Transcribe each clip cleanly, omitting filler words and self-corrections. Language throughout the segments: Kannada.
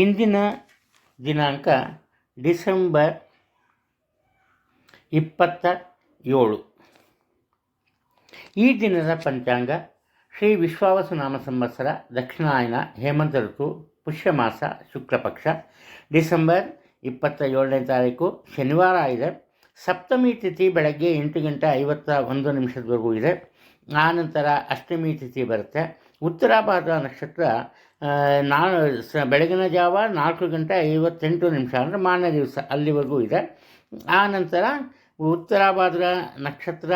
ಇಂದಿನ ದಿನಾಂಕ ಡಿಸೆಂಬರ್ 27. ಈ ದಿನದ ಪಂಚಾಂಗ ಶ್ರೀ ವಿಶ್ವಾವಸುನಾಮ ಸಂವತ್ಸರ ದಕ್ಷಿಣಾಯನ ಹೇಮಂತ ಋತು ಪುಷ್ಯಮಾಸ ಶುಕ್ಲಪಕ್ಷ ಡಿಸೆಂಬರ್ 27ನೇ ತಾರೀಕು ಶನಿವಾರ ಇದೆ. ಸಪ್ತಮಿ ತಿಥಿ ಬೆಳಗ್ಗೆ 8:51 ಇದೆ. ಆನಂತರ ಅಷ್ಟಮಿ ತಿಥಿ ಬರುತ್ತೆ. ಉತ್ತರಾಭಾದ್ರ ನಕ್ಷತ್ರ ಬೆಳಗಿನ ಜಾವ 4:58 ಅಂದರೆ ಮಾರನೇ ದಿವಸ ಅಲ್ಲಿವರೆಗೂ ಇದೆ. ಆ ನಂತರ ಉತ್ತರಾಭಾದ್ರ ನಕ್ಷತ್ರ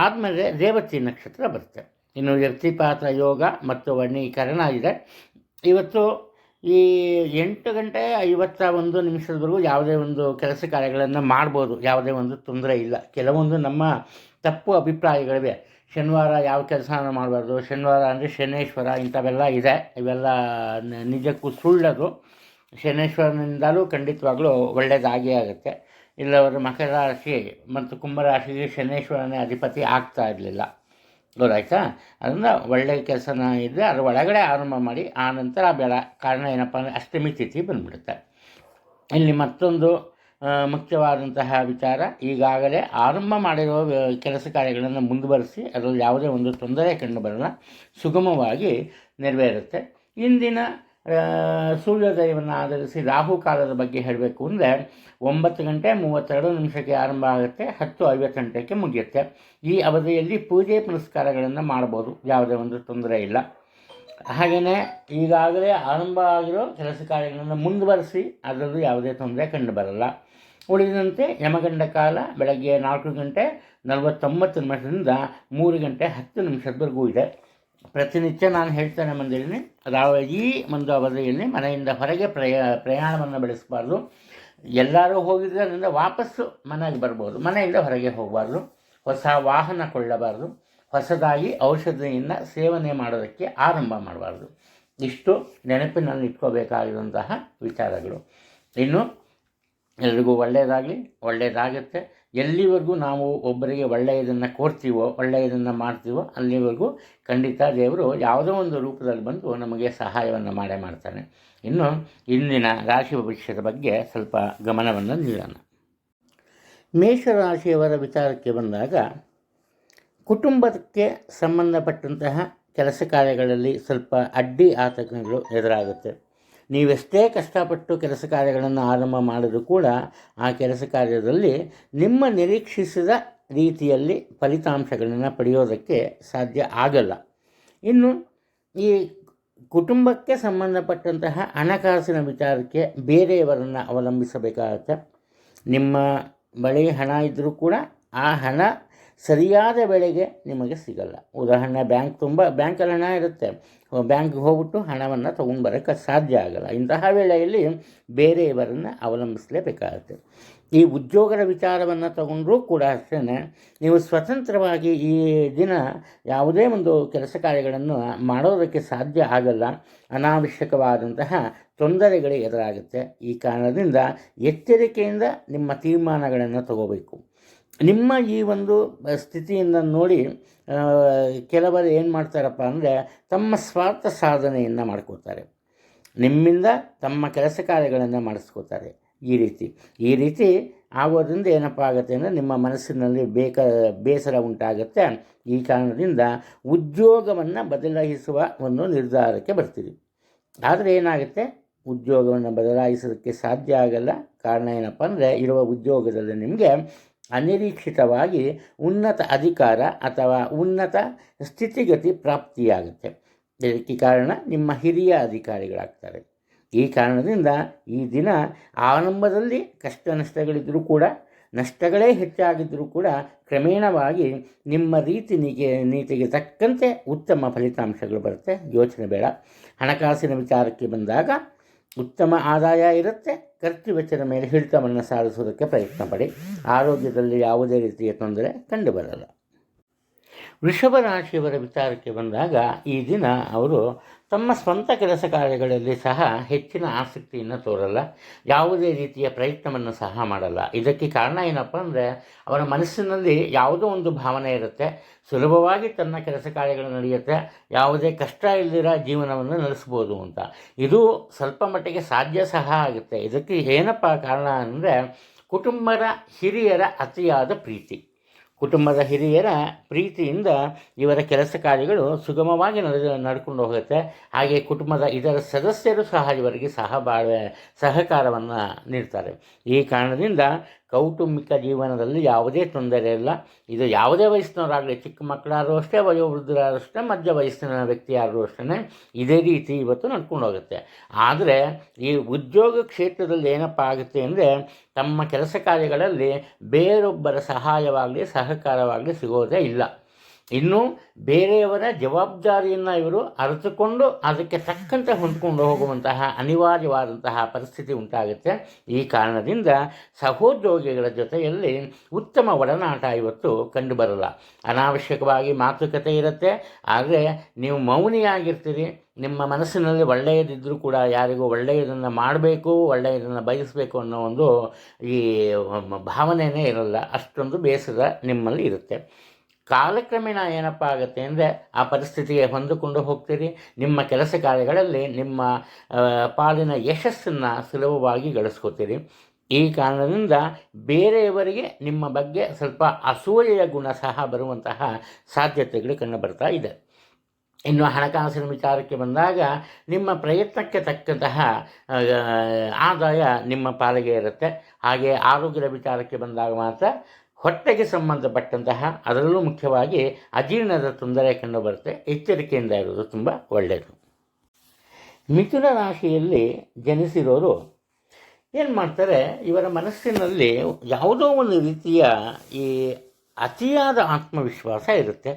ಆದಮೇಲೆ ರೇವತಿ ನಕ್ಷತ್ರ ಬರುತ್ತೆ. ಇನ್ನು ವ್ಯಕ್ತಿಪಾತ ಯೋಗ ಮತ್ತು ವರ್ಣೀಕರಣ ಇದೆ. ಇವತ್ತು ಈ 8:51 ಯಾವುದೇ ಒಂದು ಕೆಲಸ ಕಾರ್ಯಗಳನ್ನು ಮಾಡ್ಬೋದು, ಯಾವುದೇ ಒಂದು ತೊಂದರೆ ಇಲ್ಲ. ಕೆಲವೊಂದು ನಮ್ಮ ತಪ್ಪು ಅಭಿಪ್ರಾಯಗಳಿವೆ. ಶನಿವಾರ ಯಾವ ಕೆಲಸನ ಮಾಡಬಾರ್ದು, ಶನಿವಾರ ಅಂದರೆ ಶನೇಶ್ವರ, ಇಂಥವೆಲ್ಲ ಇದೆ. ಇವೆಲ್ಲ ನಿಜಕ್ಕೂ ಸುಳ್ಳದು. ಶನೇಶ್ವರನಿಂದಲೂ ಖಂಡಿತವಾಗಲೂ ಒಳ್ಳೆಯದಾಗೇ ಆಗುತ್ತೆ. ಇಲ್ಲವರು ಮಕರ ರಾಶಿ ಮತ್ತು ಕುಂಭರಾಶಿಗೆ ಶನೇಶ್ವರನೇ ಅಧಿಪತಿ ಆಗ್ತಾ ಇರಲಿಲ್ಲ, ಗೊತ್ತಾಯ್ತಾ? ಅದರಿಂದ ಒಳ್ಳೆಯ ಕೆಲಸನ ಇದ್ದರೆ ಅದರ ಒಳಗಡೆ ಆರಂಭ ಮಾಡಿ, ಆ ನಂತರ ಬೇಡ. ಕಾರಣ ಏನಪ್ಪ ಅಂದರೆ ಅಷ್ಟಮಿ ತಿಥಿ ಬಂದುಬಿಡುತ್ತೆ. ಇಲ್ಲಿ ಮತ್ತೊಂದು ಮುಖ್ಯವಾದಂತಹ ವಿಚಾರ, ಈಗಾಗಲೇ ಆರಂಭ ಮಾಡಿರೋ ಕೆಲಸ ಕಾರ್ಯಗಳನ್ನು ಮುಂದುವರಿಸಿ ಅದರಲ್ಲಿ ಯಾವುದೇ ಒಂದು ತೊಂದರೆ ಕಂಡುಬರಲ್ಲ, ಸುಗಮವಾಗಿ ನೆರವೇರುತ್ತೆ. ಇಂದಿನ ಸೂರ್ಯೋದಯವನ್ನು ಆಧರಿಸಿ ರಾಹುಕಾಲದ ಬಗ್ಗೆ ಹೇಳಬೇಕು ಅಂದರೆ 9:32 ಆರಂಭ ಆಗುತ್ತೆ, 10:58 ಮುಗಿಯುತ್ತೆ. ಈ ಅವಧಿಯಲ್ಲಿ ಪೂಜೆ ಪುನಸ್ಕಾರಗಳನ್ನು ಮಾಡ್ಬೋದು, ಯಾವುದೇ ಒಂದು ತೊಂದರೆ ಇಲ್ಲ. ಹಾಗೆಯೇ ಈಗಾಗಲೇ ಆರಂಭ ಆಗಿರೋ ಕೆಲಸ ಕಾರ್ಯಗಳನ್ನು ಮುಂದುವರಿಸಿ ಅದರಲ್ಲೂ ಯಾವುದೇ ತೊಂದರೆ ಕಂಡುಬರಲ್ಲ. ಉಳಿದಂತೆ ಯಮಗಂಡ ಕಾಲ ಬೆಳಗ್ಗೆ 4:49 3:10 ಇದೆ. ಪ್ರತಿನಿತ್ಯ ನಾನು ಹೇಳ್ತಾನೆ ಬಂದಿದ್ದೀನಿ, ಈ ಒಂದು ಅವಧಿಯಲ್ಲಿ ಮನೆಯಿಂದ ಹೊರಗೆ ಪ್ರಯಾಣವನ್ನು ಬೆಳೆಸಬಾರ್ದು. ಎಲ್ಲರೂ ಹೋಗಿದ್ದರಿಂದ ವಾಪಸ್ಸು ಮನೆಗೆ ಬರ್ಬೋದು, ಮನೆಯಿಂದ ಹೊರಗೆ ಹೋಗಬಾರ್ದು. ಹೊಸ ವಾಹನ ಕೊಳ್ಳಬಾರ್ದು. ಹೊಸದಾಗಿ ಔಷಧಿಯನ್ನು ಸೇವನೆ ಮಾಡೋದಕ್ಕೆ ಆರಂಭ ಮಾಡಬಾರ್ದು. ಇಷ್ಟು ನೆನಪಿನಲ್ಲಿ ಇಟ್ಕೋಬೇಕಾಗಿರುವಂತಹ ವಿಚಾರಗಳು. ಇನ್ನು ಎಲ್ರಿಗೂ ಒಳ್ಳೆಯದಾಗುತ್ತೆ. ಎಲ್ಲಿವರೆಗೂ ನಾವು ಒಬ್ಬರಿಗೆ ಒಳ್ಳೆಯದನ್ನು ಕೋರ್ತೀವೋ, ಒಳ್ಳೆಯದನ್ನು ಮಾಡ್ತೀವೋ, ಅಲ್ಲಿವರೆಗೂ ಖಂಡಿತ ದೇವರು ಯಾವುದೋ ಒಂದು ರೂಪದಲ್ಲಿ ಬಂದು ನಮಗೆ ಸಹಾಯವನ್ನು ಮಾಡೇ ಮಾಡ್ತಾನೆ. ಇನ್ನು ಇಂದಿನ ರಾಶಿ ಭವಿಷ್ಯದ ಬಗ್ಗೆ ಸ್ವಲ್ಪ ಗಮನವನ್ನು ನೀಡೋಣ. ಮೇಷರಾಶಿಯವರ ವಿಚಾರಕ್ಕೆ ಬಂದಾಗ, ಕುಟುಂಬಕ್ಕೆ ಸಂಬಂಧಪಟ್ಟಂತಹ ಕೆಲಸ ಕಾರ್ಯಗಳಲ್ಲಿ ಸ್ವಲ್ಪ ಅಡ್ಡಿ ಆತಂಕಗಳು ಎದುರಾಗುತ್ತೆ. ನೀವೆಷ್ಟೇ ಕಷ್ಟಪಟ್ಟು ಕೆಲಸ ಕಾರ್ಯಗಳನ್ನು ಆರಂಭ ಮಾಡಿದರೂ ಕೂಡ ಆ ಕೆಲಸ ಕಾರ್ಯದಲ್ಲಿ ನಿಮ್ಮ ನಿರೀಕ್ಷಿಸಿದ ರೀತಿಯಲ್ಲಿ ಫಲಿತಾಂಶಗಳನ್ನು ಪಡೆಯೋದಕ್ಕೆ ಸಾಧ್ಯ ಆಗಲ್ಲ. ಇನ್ನು ಈ ಕುಟುಂಬಕ್ಕೆ ಸಂಬಂಧಪಟ್ಟಂತಹ ಹಣಕಾಸಿನ ವಿಚಾರಕ್ಕೆ ಬೇರೆಯವರನ್ನು ಅವಲಂಬಿಸಬೇಕಾಗತ್ತೆ. ನಿಮ್ಮ ಬಳಿ ಹಣ ಇದ್ದರೂ ಕೂಡ ಆ ಹಣ ಸರಿಯಾದ ಬೆಳೆಗೆ ನಿಮಗೆ ಸಿಗಲ್ಲ. ಉದಾಹರಣೆ, ಬ್ಯಾಂಕಲ್ಲಿ ಹಣ ಇರುತ್ತೆ, ಬ್ಯಾಂಕ್ಗೆ ಹೋಗ್ಬಿಟ್ಟು ಹಣವನ್ನು ತೊಗೊಂಡು ಬರೋಕ್ಕೆ ಸಾಧ್ಯ ಆಗಲ್ಲ. ಇಂತಹ ವೇಳೆಯಲ್ಲಿ ಬೇರೆಯವರನ್ನು ಅವಲಂಬಿಸಲೇಬೇಕಾಗುತ್ತೆ. ಈ ಉದ್ಯೋಗದ ವಿಚಾರವನ್ನು ತಗೊಂಡ್ರೂ ಕೂಡ ಅಷ್ಟೇ, ನೀವು ಸ್ವತಂತ್ರವಾಗಿ ಈ ದಿನ ಯಾವುದೇ ಒಂದು ಕೆಲಸ ಕಾರ್ಯಗಳನ್ನು ಮಾಡೋದಕ್ಕೆ ಸಾಧ್ಯ ಆಗಲ್ಲ. ಅನಾವಶ್ಯಕವಾದಂತಹ ತೊಂದರೆಗಳು ಎದುರಾಗುತ್ತೆ. ಈ ಕಾರಣದಿಂದ ಎಚ್ಚರಿಕೆಯಿಂದ ನಿಮ್ಮ ತೀರ್ಮಾನಗಳನ್ನು ತಗೋಬೇಕು. ನಿಮ್ಮ ಈ ಒಂದು ಸ್ಥಿತಿಯಿಂದ ನೋಡಿ ಕೆಲವರು ಏನು ಮಾಡ್ತಾರಪ್ಪ ಅಂದರೆ ತಮ್ಮ ಸ್ವಾರ್ಥ ಸಾಧನೆಯನ್ನು ಮಾಡ್ಕೋತಾರೆ, ನಿಮ್ಮಿಂದ ತಮ್ಮ ಕೆಲಸ ಕಾರ್ಯಗಳನ್ನು ಮಾಡಿಸ್ಕೋತಾರೆ. ಈ ರೀತಿ ಆಗೋದ್ರಿಂದ ಏನಪ್ಪ ಆಗುತ್ತೆ ಅಂದರೆ ನಿಮ್ಮ ಮನಸ್ಸಿನಲ್ಲಿ ಬೇಸರ ಉಂಟಾಗುತ್ತೆ. ಈ ಕಾರಣದಿಂದ ಉದ್ಯೋಗವನ್ನು ಬದಲಾಯಿಸುವ ಒಂದು ನಿರ್ಧಾರಕ್ಕೆ ಬರ್ತೀರಿ. ಆದರೆ ಏನಾಗುತ್ತೆ, ಉದ್ಯೋಗವನ್ನು ಬದಲಾಯಿಸೋದಕ್ಕೆ ಸಾಧ್ಯ ಆಗಲ್ಲ. ಕಾರಣ ಏನಪ್ಪ ಅಂದರೆ ಇರುವ ಉದ್ಯೋಗದಲ್ಲಿ ನಿಮಗೆ ಅನಿರೀಕ್ಷಿತವಾಗಿ ಉನ್ನತ ಅಧಿಕಾರ ಅಥವಾ ಉನ್ನತ ಸ್ಥಿತಿಗತಿ ಪ್ರಾಪ್ತಿಯಾಗುತ್ತೆ. ಇದಕ್ಕೆ ಕಾರಣ ನಿಮ್ಮ ಹಿರಿಯ ಅಧಿಕಾರಿಗಳಾಗ್ತಾರೆ. ಈ ಕಾರಣದಿಂದ ಈ ದಿನ ಆರಂಭದಲ್ಲಿ ಕಷ್ಟ ನಷ್ಟಗಳಿದ್ದರೂ ಕೂಡ, ನಷ್ಟಗಳೇ ಹೆಚ್ಚಾಗಿದ್ದರೂ ಕೂಡ ಕ್ರಮೇಣವಾಗಿ ನಿಮ್ಮ ನೀತಿಗೆ ತಕ್ಕಂತೆ ಉತ್ತಮ ಫಲಿತಾಂಶಗಳು ಬರುತ್ತೆ, ಯೋಚನೆ ಬೇಡ. ಹಣಕಾಸಿನ ವಿಚಾರಕ್ಕೆ ಬಂದಾಗ ಉತ್ತಮ ಆದಾಯ ಇರುತ್ತೆ. ಖರ್ಚು ವೆಚ್ಚದ ಮೇಲೆ ಹಿಡಿತವನ್ನು ಸಾಧಿಸೋದಕ್ಕೆ ಪ್ರಯತ್ನ ಪಡಿ. ಆರೋಗ್ಯದಲ್ಲಿ ಯಾವುದೇ ರೀತಿಯ ತೊಂದರೆ ಕಂಡುಬರಲ್ಲ. ವೃಷಭ ರಾಶಿಯವರ ವಿಚಾರಕ್ಕೆ ಬಂದಾಗ ಈ ದಿನ ಅವರು ತಮ್ಮ ಸ್ವಂತ ಕೆಲಸ ಕಾರ್ಯಗಳಲ್ಲಿ ಸಹ ಹೆಚ್ಚಿನ ಆಸಕ್ತಿಯನ್ನು ತೋರಲ್ಲ, ಯಾವುದೇ ರೀತಿಯ ಪ್ರಯತ್ನವನ್ನು ಸಹ ಮಾಡಲ್ಲ. ಇದಕ್ಕೆ ಕಾರಣ ಏನಪ್ಪ ಅಂದರೆ, ಅವರ ಮನಸ್ಸಿನಲ್ಲಿ ಯಾವುದೋ ಒಂದು ಭಾವನೆ ಇರುತ್ತೆ, ಸುಲಭವಾಗಿ ತನ್ನ ಕೆಲಸ ಕಾರ್ಯಗಳು ನಡೆಯುತ್ತೆ, ಯಾವುದೇ ಕಷ್ಟ ಇಲ್ಲದಿರ ಜೀವನವನ್ನು ನಡೆಸ್ಬೋದು ಅಂತ. ಇದು ಸ್ವಲ್ಪ ಮಟ್ಟಿಗೆ ಸಾಧ್ಯ ಸಹ ಆಗುತ್ತೆ. ಇದಕ್ಕೆ ಏನಪ್ಪ ಕಾರಣ ಅಂದರೆ, ಕುಟುಂಬದ ಹಿರಿಯರ ಅತಿಯಾದ ಪ್ರೀತಿ. ಕುಟುಂಬದ ಹಿರಿಯರ ಪ್ರೀತಿಯಿಂದ ಇವರ ಕೆಲಸ ಕಾರ್ಯಗಳು ಸುಗಮವಾಗಿ ನಡ್ಕೊಂಡು ಹೋಗುತ್ತೆ. ಹಾಗೆ ಕುಟುಂಬದ ಇತರ ಸದಸ್ಯರು ಸಹ ಇವರಿಗೆ ಸಹಕಾರವನ್ನು ನೀಡ್ತಾರೆ. ಈ ಕಾರಣದಿಂದ ಕೌಟುಂಬಿಕ ಜೀವನದಲ್ಲಿ ಯಾವುದೇ ತೊಂದರೆ ಇಲ್ಲ. ಇದು ಯಾವುದೇ ವಯಸ್ಸಿನವರಾಗಲಿ, ಚಿಕ್ಕ ಮಕ್ಕಳಾದರೂ ಅಷ್ಟೇ, ವಯೋವೃದ್ಧರಾದರೂ ಅಷ್ಟೇ, ಮಧ್ಯ ವಯಸ್ಸಿನ ವ್ಯಕ್ತಿ ಯಾರು ಅಷ್ಟೇ, ಇದೇ ರೀತಿ ಇವತ್ತು ನಡ್ಕೊಂಡು ಹೋಗುತ್ತೆ. ಆದರೆ ಈ ಉದ್ಯೋಗ ಕ್ಷೇತ್ರದಲ್ಲಿ ಏನಪ್ಪ ಆಗುತ್ತೆ ಅಂದರೆ, ತಮ್ಮ ಕೆಲಸ ಕಾರ್ಯಗಳಲ್ಲಿ ಬೇರೊಬ್ಬರ ಸಹಾಯವಾಗಲಿ ಸಹಕಾರವಾಗಲಿ ಸಿಗೋದೇ ಇಲ್ಲ. ಇನ್ನು ಬೇರೆಯವರ ಜವಾಬ್ದಾರಿಯನ್ನು ಇವರು ಅರಿತುಕೊಂಡು ಅದಕ್ಕೆ ತಕ್ಕಂತೆ ಹೊಂದ್ಕೊಂಡು ಹೋಗುವಂತಹ ಅನಿವಾರ್ಯವಾದಂತಹ ಪರಿಸ್ಥಿತಿ ಉಂಟಾಗುತ್ತೆ. ಈ ಕಾರಣದಿಂದ ಸಹೋದ್ಯೋಗಿಗಳ ಜೊತೆಯಲ್ಲಿ ಉತ್ತಮ ಒಡನಾಟ ಇವತ್ತು ಕಂಡುಬರಲ್ಲ. ಅನಾವಶ್ಯಕವಾಗಿ ಮಾತುಕತೆ ಇರುತ್ತೆ, ಆದರೆ ನೀವು ಮೌನಿಯಾಗಿರ್ತೀರಿ. ನಿಮ್ಮ ಮನಸ್ಸಿನಲ್ಲಿ ಒಳ್ಳೆಯದಿದ್ದರೂ ಕೂಡ ಯಾರಿಗೂ ಒಳ್ಳೆಯದನ್ನು ಮಾಡಬೇಕು, ಒಳ್ಳೆಯದನ್ನು ಬಯಸಬೇಕು ಅನ್ನೋ ಒಂದು ಈ ಭಾವನೆಯೇ ಇರಲ್ಲ. ಅಷ್ಟೊಂದು ಬೇಸರ ನಿಮ್ಮಲ್ಲಿ ಇರುತ್ತೆ. ಕಾಲಕ್ರಮೇಣ ಏನಪ್ಪ ಆಗುತ್ತೆ ಅಂದರೆ, ಆ ಪರಿಸ್ಥಿತಿಗೆ ಹೊಂದಿಕೊಂಡು ಹೋಗ್ತೀರಿ. ನಿಮ್ಮ ಕೆಲಸ ಕಾರ್ಯಗಳಲ್ಲಿ ನಿಮ್ಮ ಪಾಲಿನ ಯಶಸ್ಸನ್ನು ಸುಲಭವಾಗಿ ಗಳಿಸ್ಕೋತೀರಿ. ಈ ಕಾರಣದಿಂದ ಬೇರೆಯವರಿಗೆ ನಿಮ್ಮ ಬಗ್ಗೆ ಸ್ವಲ್ಪ ಅಸೂಯೆಯ ಗುಣ ಸಹ ಬರುವಂತಹ ಸಾಧ್ಯತೆಗಳು ಕಂಡುಬರ್ತಾ ಇದೆ. ಇನ್ನು ಹಣಕಾಸಿನ ವಿಚಾರಕ್ಕೆ ಬಂದಾಗ, ನಿಮ್ಮ ಪ್ರಯತ್ನಕ್ಕೆ ತಕ್ಕಂತಹ ಆದಾಯ ನಿಮ್ಮ ಪಾಲಿಗೆ ಇರುತ್ತೆ. ಹಾಗೆ ಆರೋಗ್ಯದ ವಿಚಾರಕ್ಕೆ ಬಂದಾಗ ಮಾತ್ರ ಹೊಟ್ಟೆಗೆ ಸಂಬಂಧಪಟ್ಟಂತಹ, ಅದರಲ್ಲೂ ಮುಖ್ಯವಾಗಿ ಅಜೀರ್ಣದ ತೊಂದರೆ ಕಂಡುಬರುತ್ತೆ. ಎಚ್ಚರಿಕೆಯಿಂದ ಇರೋದು ತುಂಬ ಒಳ್ಳೆಯದು. ಮಿಥುನ ರಾಶಿಯಲ್ಲಿ ಜನಿಸಿರೋರು ಏನು ಮಾಡ್ತಾರೆ, ಇವರ ಮನಸ್ಸಿನಲ್ಲಿ ಯಾವುದೋ ಒಂದು ರೀತಿಯ ಈ ಅತಿಯಾದ ಆತ್ಮವಿಶ್ವಾಸ ಇರುತ್ತೆ.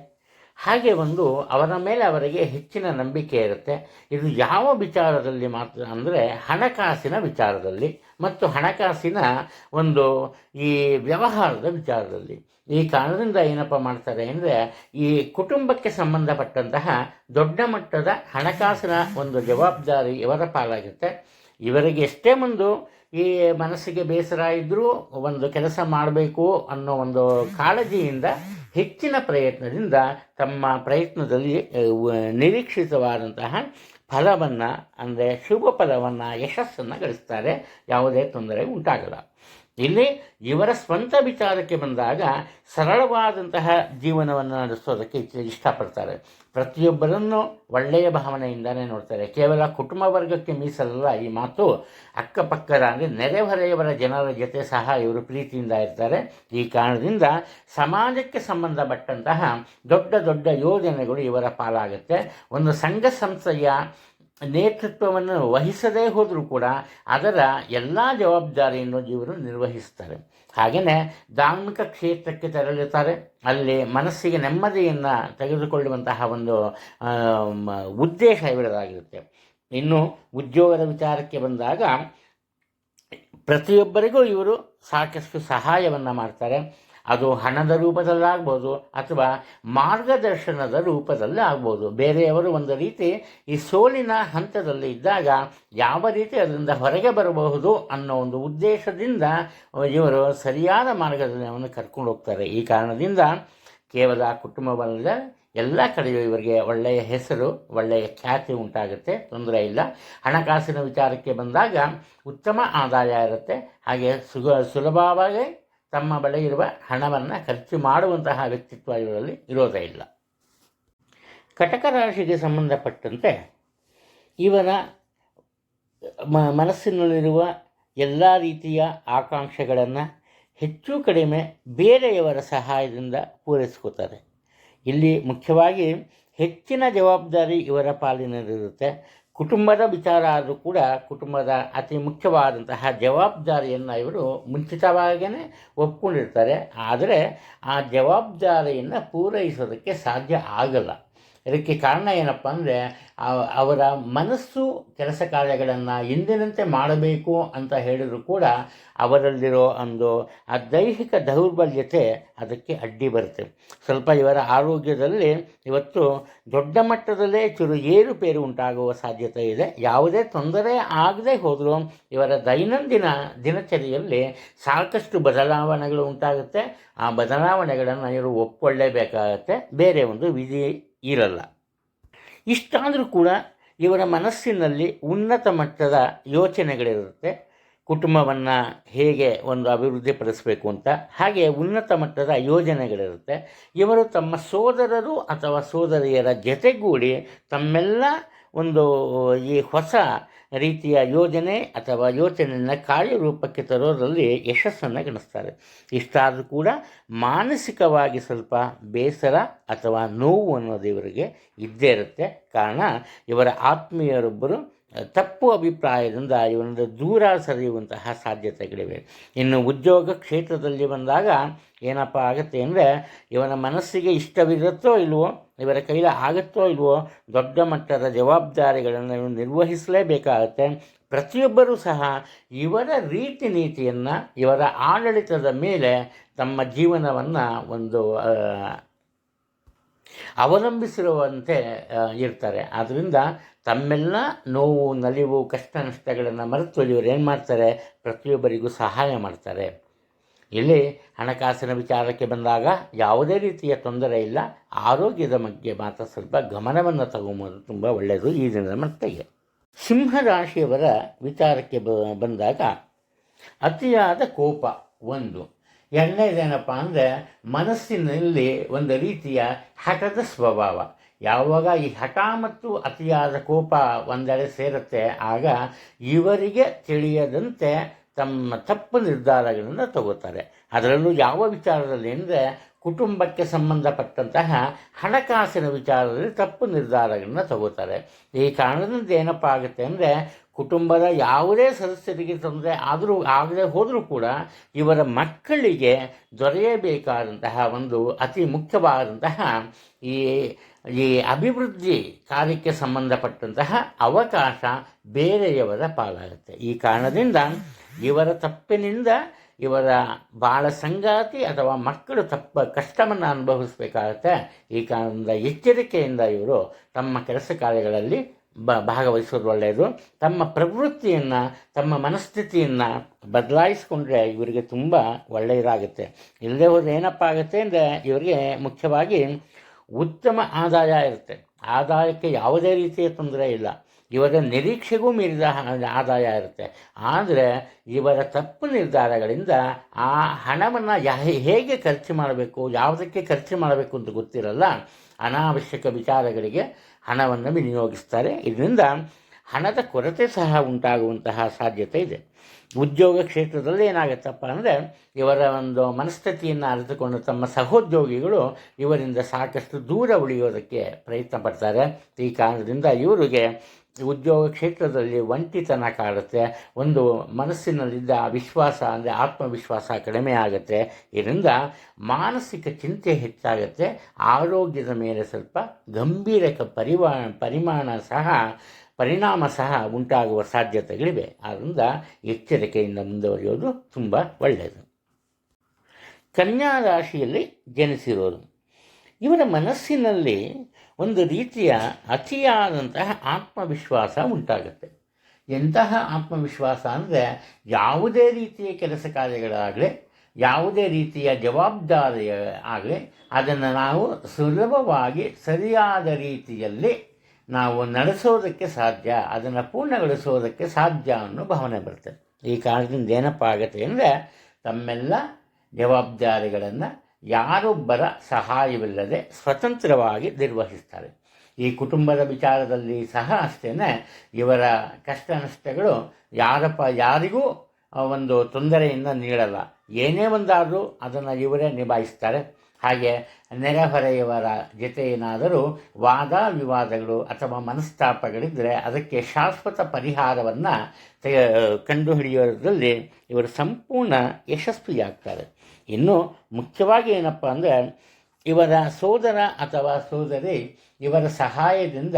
ಹಾಗೆ ಅವರ ಮೇಲೆ ಅವರಿಗೆ ಹೆಚ್ಚಿನ ನಂಬಿಕೆ ಇರುತ್ತೆ. ಇದು ಯಾವ ವಿಚಾರದಲ್ಲಿ ಮಾತ್ರ ಅಂದರೆ, ಹಣಕಾಸಿನ ವಿಚಾರದಲ್ಲಿ ಮತ್ತು ಹಣಕಾಸಿನ ಒಂದು ಈ ವ್ಯವಹಾರದ ವಿಚಾರದಲ್ಲಿ. ಈ ಕಾರಣದಿಂದ ಏನಪ್ಪ ಮಾಡ್ತಾರೆ ಅಂದರೆ, ಈ ಕುಟುಂಬಕ್ಕೆ ಸಂಬಂಧಪಟ್ಟಂತಹ ದೊಡ್ಡ ಮಟ್ಟದ ಹಣಕಾಸಿನ ಒಂದು ಜವಾಬ್ದಾರಿ ಇವರ ಪಾಲಾಗುತ್ತೆ. ಇವರಿಗೆ ಎಷ್ಟೇ ಈ ಮನಸ್ಸಿಗೆ ಬೇಸರ ಇದ್ದರೂ ಒಂದು ಕೆಲಸ ಮಾಡಬೇಕು ಅನ್ನೋ ಒಂದು ಕಾಳಜಿಯಿಂದ, ಹೆಚ್ಚಿನ ಪ್ರಯತ್ನದಿಂದ ತಮ್ಮ ಪ್ರಯತ್ನದಲ್ಲಿ ನಿರೀಕ್ಷಿತವಾದಂತಹ ಫಲವನ್ನು ಅಂದರೆ ಶುಭ ಫಲವನ್ನು, ಯಶಸ್ಸನ್ನು ಗಳಿಸ್ತಾರೆ. ಯಾವುದೇ ತೊಂದರೆ ಉಂಟಾಗಲ್ಲ. ಇಲ್ಲಿ ಇವರ ಸ್ವಂತ ವಿಚಾರಕ್ಕೆ ಬಂದಾಗ ಸರಳವಾದಂತಹ ಜೀವನವನ್ನು ನಡೆಸೋದಕ್ಕೆ ಇಷ್ಟಪಡ್ತಾರೆ. ಪ್ರತಿಯೊಬ್ಬರನ್ನು ಒಳ್ಳೆಯ ಭಾವನೆಯಿಂದಲೇ ನೋಡ್ತಾರೆ. ಕೇವಲ ಕುಟುಂಬ ವರ್ಗಕ್ಕೆ ಮೀಸಲಲ್ಲ ಈ ಮಾತು. ಅಕ್ಕಪಕ್ಕದ ಅಂದರೆ ನೆರೆಹೊರೆಯವರ ಜನರ ಜೊತೆ ಸಹ ಇವರು ಪ್ರೀತಿಯಿಂದ ಇರ್ತಾರೆ. ಈ ಕಾರಣದಿಂದ ಸಮಾಜಕ್ಕೆ ಸಂಬಂಧಪಟ್ಟಂತಹ ದೊಡ್ಡ ದೊಡ್ಡ ಯೋಜನೆಗಳು ಇವರ ಪಾಲಾಗುತ್ತೆ. ಒಂದು ಸಂಘ ಸಂಸ್ಥೆಯ ನೇತೃತ್ವವನ್ನು ವಹಿಸದೇ ಹೋದರೂ ಕೂಡ ಅದರ ಎಲ್ಲ ಜವಾಬ್ದಾರಿಯನ್ನು ಇವರು ನಿರ್ವಹಿಸ್ತಾರೆ. ಹಾಗೆಯೇ ಧಾರ್ಮಿಕ ಕ್ಷೇತ್ರಕ್ಕೆ ತೆರಳುತ್ತಾರೆ. ಅಲ್ಲಿ ಮನಸ್ಸಿಗೆ ನೆಮ್ಮದಿಯನ್ನು ತೆಗೆದುಕೊಳ್ಳುವಂತಹ ಒಂದು ಉದ್ದೇಶ ಇವರದಾಗಿರುತ್ತೆ. ಇನ್ನು ಉದ್ಯೋಗದ ವಿಚಾರಕ್ಕೆ ಬಂದಾಗ ಪ್ರತಿಯೊಬ್ಬರಿಗೂ ಇವರು ಸಾಕಷ್ಟು ಸಹಾಯವನ್ನು ಮಾಡ್ತಾರೆ. ಅದು ಹಣದ ರೂಪದಲ್ಲಾಗ್ಬೋದು ಅಥವಾ ಮಾರ್ಗದರ್ಶನದ ರೂಪದಲ್ಲಿ ಆಗ್ಬೋದು. ಬೇರೆಯವರು ಒಂದು ರೀತಿ ಈ ಸೋಲಿನ ಹಂತದಲ್ಲಿ ಇದ್ದಾಗ ಯಾವ ರೀತಿ ಅದರಿಂದ ಹೊರಗೆ ಬರಬಹುದು ಅನ್ನೋ ಒಂದು ಉದ್ದೇಶದಿಂದ ಇವರು ಸರಿಯಾದ ಮಾರ್ಗದರ್ಶನವನ್ನು ಕರ್ಕೊಂಡು ಹೋಗ್ತಾರೆ. ಈ ಕಾರಣದಿಂದ ಕೇವಲ ಕುಟುಂಬವಲ್ಲ, ಎಲ್ಲ ಕಡೆಯೂ ಇವರಿಗೆ ಒಳ್ಳೆಯ ಹೆಸರು, ಒಳ್ಳೆಯ ಖ್ಯಾತಿ ಉಂಟಾಗುತ್ತೆ. ತೊಂದರೆ ಇಲ್ಲ. ಹಣಕಾಸಿನ ವಿಚಾರಕ್ಕೆ ಬಂದಾಗ ಉತ್ತಮ ಆದಾಯ ಇರುತ್ತೆ. ಹಾಗೆ ಸುಲಭವಾಗಿ ತಮ್ಮ ಬಳಿ ಇರುವ ಹಣವನ್ನು ಖರ್ಚು ಮಾಡುವಂತಹ ವ್ಯಕ್ತಿತ್ವ ಇವರಲ್ಲಿ ಇರೋದೇ ಇಲ್ಲ. ಕಟಕ ರಾಶಿಗೆ ಸಂಬಂಧಪಟ್ಟಂತೆ ಇವರ ಮನಸ್ಸಿನಲ್ಲಿರುವ ಎಲ್ಲ ರೀತಿಯ ಆಕಾಂಕ್ಷೆಗಳನ್ನು ಹೆಚ್ಚು ಕಡಿಮೆ ಬೇರೆಯವರ ಸಹಾಯದಿಂದ ಪೂರೈಸ್ಕೋತಾರೆ. ಇಲ್ಲಿ ಮುಖ್ಯವಾಗಿ ಹೆಚ್ಚಿನ ಜವಾಬ್ದಾರಿ ಇವರ ಪಾಲಿನಲ್ಲಿರುತ್ತೆ. ಕುಟುಂಬದ ವಿಚಾರ ಆದರೂ ಕೂಡ ಕುಟುಂಬದ ಅತಿ ಮುಖ್ಯವಾದಂತಹ ಜವಾಬ್ದಾರಿಯನ್ನು ಇವರು ಮುಂಚಿತವಾಗಿಯೇ ಒಪ್ಕೊಂಡಿರ್ತಾರೆ. ಆದರೆ ಆ ಜವಾಬ್ದಾರಿಯನ್ನು ಪೂರೈಸೋದಕ್ಕೆ ಸಾಧ್ಯ ಆಗಲ್ಲ. ಇದಕ್ಕೆ ಕಾರಣ ಏನಪ್ಪ ಅಂದರೆ ಅವರ ಮನಸ್ಸು ಕೆಲಸ ಕಾರ್ಯಗಳನ್ನು ಎಂದಿನಂತೆ ಮಾಡಬೇಕು ಅಂತ ಹೇಳಿದರೂ ಕೂಡ ಅವರಲ್ಲಿರೋ ಒಂದು ಆ ದೈಹಿಕ ದೌರ್ಬಲ್ಯತೆ ಅದಕ್ಕೆ ಅಡ್ಡಿ ಬರುತ್ತೆ. ಸ್ವಲ್ಪ ಇವರ ಆರೋಗ್ಯದಲ್ಲಿ ಇವತ್ತು ದೊಡ್ಡ ಮಟ್ಟದಲ್ಲೇ ಚೂರು ಏರುಪೇರು ಉಂಟಾಗುವ ಸಾಧ್ಯತೆ ಇದೆ. ಯಾವುದೇ ತೊಂದರೆ ಆಗದೆ ಹೋದರೂ ಇವರ ದೈನಂದಿನ ದಿನಚರಿಯಲ್ಲಿ ಸಾಕಷ್ಟು ಬದಲಾವಣೆಗಳು ಉಂಟಾಗುತ್ತೆ. ಆ ಬದಲಾವಣೆಗಳನ್ನು ಇವರು ಒಪ್ಪಿಕೊಳ್ಳೇಬೇಕಾಗತ್ತೆ, ಬೇರೆ ಒಂದು ವಿಧಿ ಇರಲ್ಲ. ಇಷ್ಟಾದರೂ ಕೂಡ ಇವರ ಮನಸ್ಸಿನಲ್ಲಿ ಉನ್ನತ ಮಟ್ಟದ ಯೋಚನೆಗಳಿರುತ್ತೆ. ಕುಟುಂಬವನ್ನು ಹೇಗೆ ಒಂದು ಅಭಿವೃದ್ಧಿಪಡಿಸಬೇಕು ಅಂತ, ಹಾಗೆ ಉನ್ನತ ಮಟ್ಟದ ಯೋಜನೆಗಳಿರುತ್ತೆ. ಇವರು ತಮ್ಮ ಸೋದರರು ಅಥವಾ ಸೋದರಿಯರ ಜೊತೆಗೂಡಿ ತಮ್ಮೆಲ್ಲ ಒಂದು ಈ ಹೊಸ ರೀತಿಯ ಯೋಜನೆ ಅಥವಾ ಯೋಚನೆಯನ್ನು ಕಾರ್ಯರೂಪಕ್ಕೆ ತರೋದರಲ್ಲಿ ಯಶಸ್ಸನ್ನು ಗಳಿಸ್ತಾರೆ. ಇಷ್ಟಾದರೂ ಕೂಡ ಮಾನಸಿಕವಾಗಿ ಸ್ವಲ್ಪ ಬೇಸರ ಅಥವಾ ನೋವು ಅನ್ನೋದು ಇವರಿಗೆ ಇದ್ದೇ ಇರುತ್ತೆ. ಕಾರಣ ಇವರ ಆತ್ಮೀಯರೊಬ್ಬರು ತಪ್ಪು ಅಭಿಪ್ರಾಯದಿಂದ ಇವರಿಂದ ದೂರ ಸರಿಯುವಂತಹ ಸಾಧ್ಯತೆಗಳಿವೆ. ಇನ್ನು ಉದ್ಯೋಗ ಕ್ಷೇತ್ರದಲ್ಲಿ ಬಂದಾಗ ಏನಪ್ಪ ಆಗುತ್ತೆ ಅಂದರೆ, ಇವನ ಮನಸ್ಸಿಗೆ ಇಷ್ಟವಿರುತ್ತೋ ಇಲ್ವೋ, ಇವರ ಕೈಲಿ ಆಗುತ್ತೋ ಇಲ್ವೋ, ದೊಡ್ಡ ಮಟ್ಟದ ಜವಾಬ್ದಾರಿಗಳನ್ನು ಇವರು ನಿರ್ವಹಿಸಲೇಬೇಕಾಗತ್ತೆ. ಪ್ರತಿಯೊಬ್ಬರೂ ಸಹ ಇವರ ರೀತಿ ನೀತಿಯನ್ನು, ಇವರ ಆಡಳಿತದ ಮೇಲೆ ತಮ್ಮ ಜೀವನವನ್ನು ಒಂದು ಅವಲಂಬಿಸಿರುವಂತೆ ಇರ್ತಾರೆ. ಆದ್ದರಿಂದ ತಮ್ಮೆಲ್ಲ ನೋವು, ನಲಿವು, ಕಷ್ಟ ನಷ್ಟಗಳನ್ನು ಮರೆತು ಇವರು ಏನು ಮಾಡ್ತಾರೆ, ಪ್ರತಿಯೊಬ್ಬರಿಗೂ ಸಹಾಯ ಮಾಡ್ತಾರೆ. ಇಲ್ಲಿ ಹಣಕಾಸಿನ ವಿಚಾರಕ್ಕೆ ಬಂದಾಗ ಯಾವುದೇ ರೀತಿಯ ತೊಂದರೆ ಇಲ್ಲ. ಆರೋಗ್ಯದ ಬಗ್ಗೆ ಮಾತ್ರ ಸ್ವಲ್ಪ ಗಮನವನ್ನು ತಗೊಂಬೋದು, ತುಂಬ ಒಳ್ಳೆಯದು ಈ ದಿನದ ಮಟ್ಟಿಗೆ. ಸಿಂಹರಾಶಿಯವರ ವಿಚಾರಕ್ಕೆ ಬಂದಾಗ ಅತಿಯಾದ ಕೋಪ ಒಂದು. ಎರಡನೇದೇನಪ್ಪ ಅಂದರೆ, ಮನಸ್ಸಿನಲ್ಲಿ ಒಂದು ರೀತಿಯ ಹಠದ ಸ್ವಭಾವ. ಯಾವಾಗ ಈ ಹಠ ಮತ್ತು ಅತಿಯಾದ ಕೋಪ ಒಂದೆಡೆ ಸೇರುತ್ತೆ, ಆಗ ಇವರಿಗೆ ತಿಳಿಯದಂತೆ ತಮ್ಮ ತಪ್ಪು ನಿರ್ಧಾರಗಳನ್ನು ತಗೋತಾರೆ. ಅದರಲ್ಲೂ ಯಾವ ವಿಚಾರದಲ್ಲಿ ಅಂದರೆ, ಕುಟುಂಬಕ್ಕೆ ಸಂಬಂಧಪಟ್ಟಂತಹ ಹಣಕಾಸಿನ ವಿಚಾರದಲ್ಲಿ ತಪ್ಪು ನಿರ್ಧಾರಗಳನ್ನು ತಗೋತಾರೆ. ಈ ಕಾರಣದಿಂದ ಏನಪ್ಪ ಆಗುತ್ತೆ ಅಂದರೆ, ಕುಟುಂಬದ ಯಾವುದೇ ಸದಸ್ಯರಿಗೆ ತೊಂದರೆ ಆಗದೆ ಹೋದರೂ ಕೂಡ ಇವರ ಮಕ್ಕಳಿಗೆ ದೊರೆಯಬೇಕಾದಂತಹ ಒಂದು ಅತಿ ಮುಖ್ಯವಾದಂತಹ ಈ ಅಭಿವೃದ್ಧಿ ಕಾರ್ಯಕ್ಕೆ ಸಂಬಂಧಪಟ್ಟಂತಹ ಅವಕಾಶ ಬೇರೆಯವರ ಪಾಲಾಗುತ್ತೆ. ಈ ಕಾರಣದಿಂದ ಇವರ ತಪ್ಪಿನಿಂದ ಇವರ ಬಾಳ ಸಂಗಾತಿ ಅಥವಾ ಮಕ್ಕಳು ಕಷ್ಟವನ್ನು ಅನುಭವಿಸಬೇಕಾಗತ್ತೆ. ಈ ಕಾರಣದಿಂದ ಎಚ್ಚರಿಕೆಯಿಂದ ಇವರು ತಮ್ಮ ಕೆಲಸ ಕಾರ್ಯಗಳಲ್ಲಿ ಭಾಗವಹಿಸೋದು ಒಳ್ಳೆಯದು. ತಮ್ಮ ಪ್ರವೃತ್ತಿಯನ್ನು, ತಮ್ಮ ಮನಸ್ಥಿತಿಯನ್ನು ಬದಲಾಯಿಸಿಕೊಂಡ್ರೆ ಇವರಿಗೆ ತುಂಬ ಒಳ್ಳೆಯದಾಗುತ್ತೆ. ಇಲ್ಲದೆ ಹೋದರೆ ಏನಪ್ಪ ಆಗುತ್ತೆ ಅಂದರೆ, ಇವರಿಗೆ ಮುಖ್ಯವಾಗಿ ಉತ್ತಮ ಆದಾಯ ಇರುತ್ತೆ. ಆದಾಯಕ್ಕೆ ಯಾವುದೇ ರೀತಿಯ ತೊಂದರೆ ಇಲ್ಲ. ಇವರ ನಿರೀಕ್ಷೆಗೂ ಮೀರಿದ ಆದಾಯ ಇರುತ್ತೆ. ಆದರೆ ಇವರ ತಪ್ಪು ನಿರ್ಧಾರಗಳಿಂದ ಆ ಹಣವನ್ನು ಹೇಗೆ ಖರ್ಚು ಮಾಡಬೇಕು, ಯಾವುದಕ್ಕೆ ಖರ್ಚು ಮಾಡಬೇಕು ಅಂತ ಗೊತ್ತಿರಲ್ಲ. ಅನಾವಶ್ಯಕ ವಿಚಾರಗಳಿಗೆ ಹಣವನ್ನು ವಿನಿಯೋಗಿಸ್ತಾರೆ. ಇದರಿಂದ ಹಣದ ಕೊರತೆ ಸಹ ಉಂಟಾಗುವಂತಹ ಸಾಧ್ಯತೆ ಇದೆ. ಉದ್ಯೋಗ ಕ್ಷೇತ್ರದಲ್ಲಿ ಏನಾಗುತ್ತಪ್ಪ ಅಂದರೆ, ಇವರ ಒಂದು ಮನಸ್ಥಿತಿಯನ್ನು ಅರಿತುಕೊಂಡು ತಮ್ಮ ಸಹೋದ್ಯೋಗಿಗಳು ಇವರಿಂದ ಸಾಕಷ್ಟು ದೂರ ಉಳಿಯೋದಕ್ಕೆ ಪ್ರಯತ್ನ ಪಡ್ತಾರೆ. ಈ ಕಾರಣದಿಂದ ಇವರಿಗೆ ಉದ್ಯೋಗ ಕ್ಷೇತ್ರದಲ್ಲಿ ಒಂಟಿತನ ಕಾಡುತ್ತೆ. ಒಂದು ಮನಸ್ಸಿನಲ್ಲಿದ್ದ ವಿಶ್ವಾಸ ಅಂದರೆ ಆತ್ಮವಿಶ್ವಾಸ ಕಡಿಮೆ ಆಗುತ್ತೆ. ಇದರಿಂದ ಮಾನಸಿಕ ಚಿಂತೆ ಹೆಚ್ಚಾಗುತ್ತೆ. ಆರೋಗ್ಯದ ಮೇಲೆ ಸ್ವಲ್ಪ ಗಂಭೀರ ಪರಿಣಾಮ ಸಹ ಉಂಟಾಗುವ ಸಾಧ್ಯತೆಗಳಿವೆ. ಆದ್ದರಿಂದ ಎಚ್ಚರಿಕೆಯಿಂದ ಮುಂದುವರಿಯೋದು ತುಂಬ ಒಳ್ಳೆಯದು. ಕನ್ಯಾ ರಾಶಿಯಲ್ಲಿ ಜನಿಸಿರೋರು, ಇವರ ಮನಸ್ಸಿನಲ್ಲಿ ಒಂದು ರೀತಿಯ ಅತಿಯಾದಂತಹ ಆತ್ಮವಿಶ್ವಾಸ ಉಂಟಾಗುತ್ತೆ. ಎಂತಹ ಆತ್ಮವಿಶ್ವಾಸ ಅಂದರೆ, ಯಾವುದೇ ರೀತಿಯ ಕೆಲಸ ಕಾರ್ಯಗಳಾಗಲಿ, ಯಾವುದೇ ರೀತಿಯ ಜವಾಬ್ದಾರಿ ಆಗಲಿ, ಅದನ್ನು ನಾವು ಸುಲಭವಾಗಿ ಸರಿಯಾದ ರೀತಿಯಲ್ಲಿ ನಾವು ನಡೆಸೋದಕ್ಕೆ ಸಾಧ್ಯ, ಅದನ್ನು ಪೂರ್ಣಗೊಳಿಸೋದಕ್ಕೆ ಸಾಧ್ಯ ಅನ್ನೋ ಭಾವನೆ ಬರುತ್ತೆ. ಈ ಕಾರಣದಿಂದ ಏನಪ್ಪ ಆಗುತ್ತೆ ಅಂದರೆ, ತಮ್ಮೆಲ್ಲ ಜವಾಬ್ದಾರಿಗಳನ್ನು ಯಾರೊಬ್ಬರ ಸಹಾಯವಿಲ್ಲದೆ ಸ್ವತಂತ್ರವಾಗಿ ನಿರ್ವಹಿಸ್ತಾರೆ. ಈ ಕುಟುಂಬದ ವಿಚಾರದಲ್ಲಿ ಸಹ ಅಷ್ಟೇ, ಇವರ ಕಷ್ಟ ನಷ್ಟಗಳು ಯಾರಿಗೂ ಒಂದು ತೊಂದರೆಯಿಂದ ನೀಡಲ್ಲ. ಏನೇ ಒಂದಾದರೂ ಅದನ್ನು ಇವರೇ ನಿಭಾಯಿಸ್ತಾರೆ. ಹಾಗೆ ನೆರೆಹೊರೆಯವರ ಜೊತೆ ಏನಾದರೂ ವಾದ ವಿವಾದಗಳು ಅಥವಾ ಮನಸ್ತಾಪಗಳಿದ್ದರೆ ಅದಕ್ಕೆ ಶಾಶ್ವತ ಪರಿಹಾರವನ್ನು ಕಂಡುಹಿಡಿಯೋದ್ರಲ್ಲಿ ಇವರು ಸಂಪೂರ್ಣ ಯಶಸ್ವಿಯಾಗ್ತಾರೆ. ಇನ್ನು ಮುಖ್ಯವಾಗಿ ಏನಪ್ಪ ಅಂದರೆ, ಇವರ ಸೋದರ ಅಥವಾ ಸೋದರಿ ಇವರ ಸಹಾಯದಿಂದ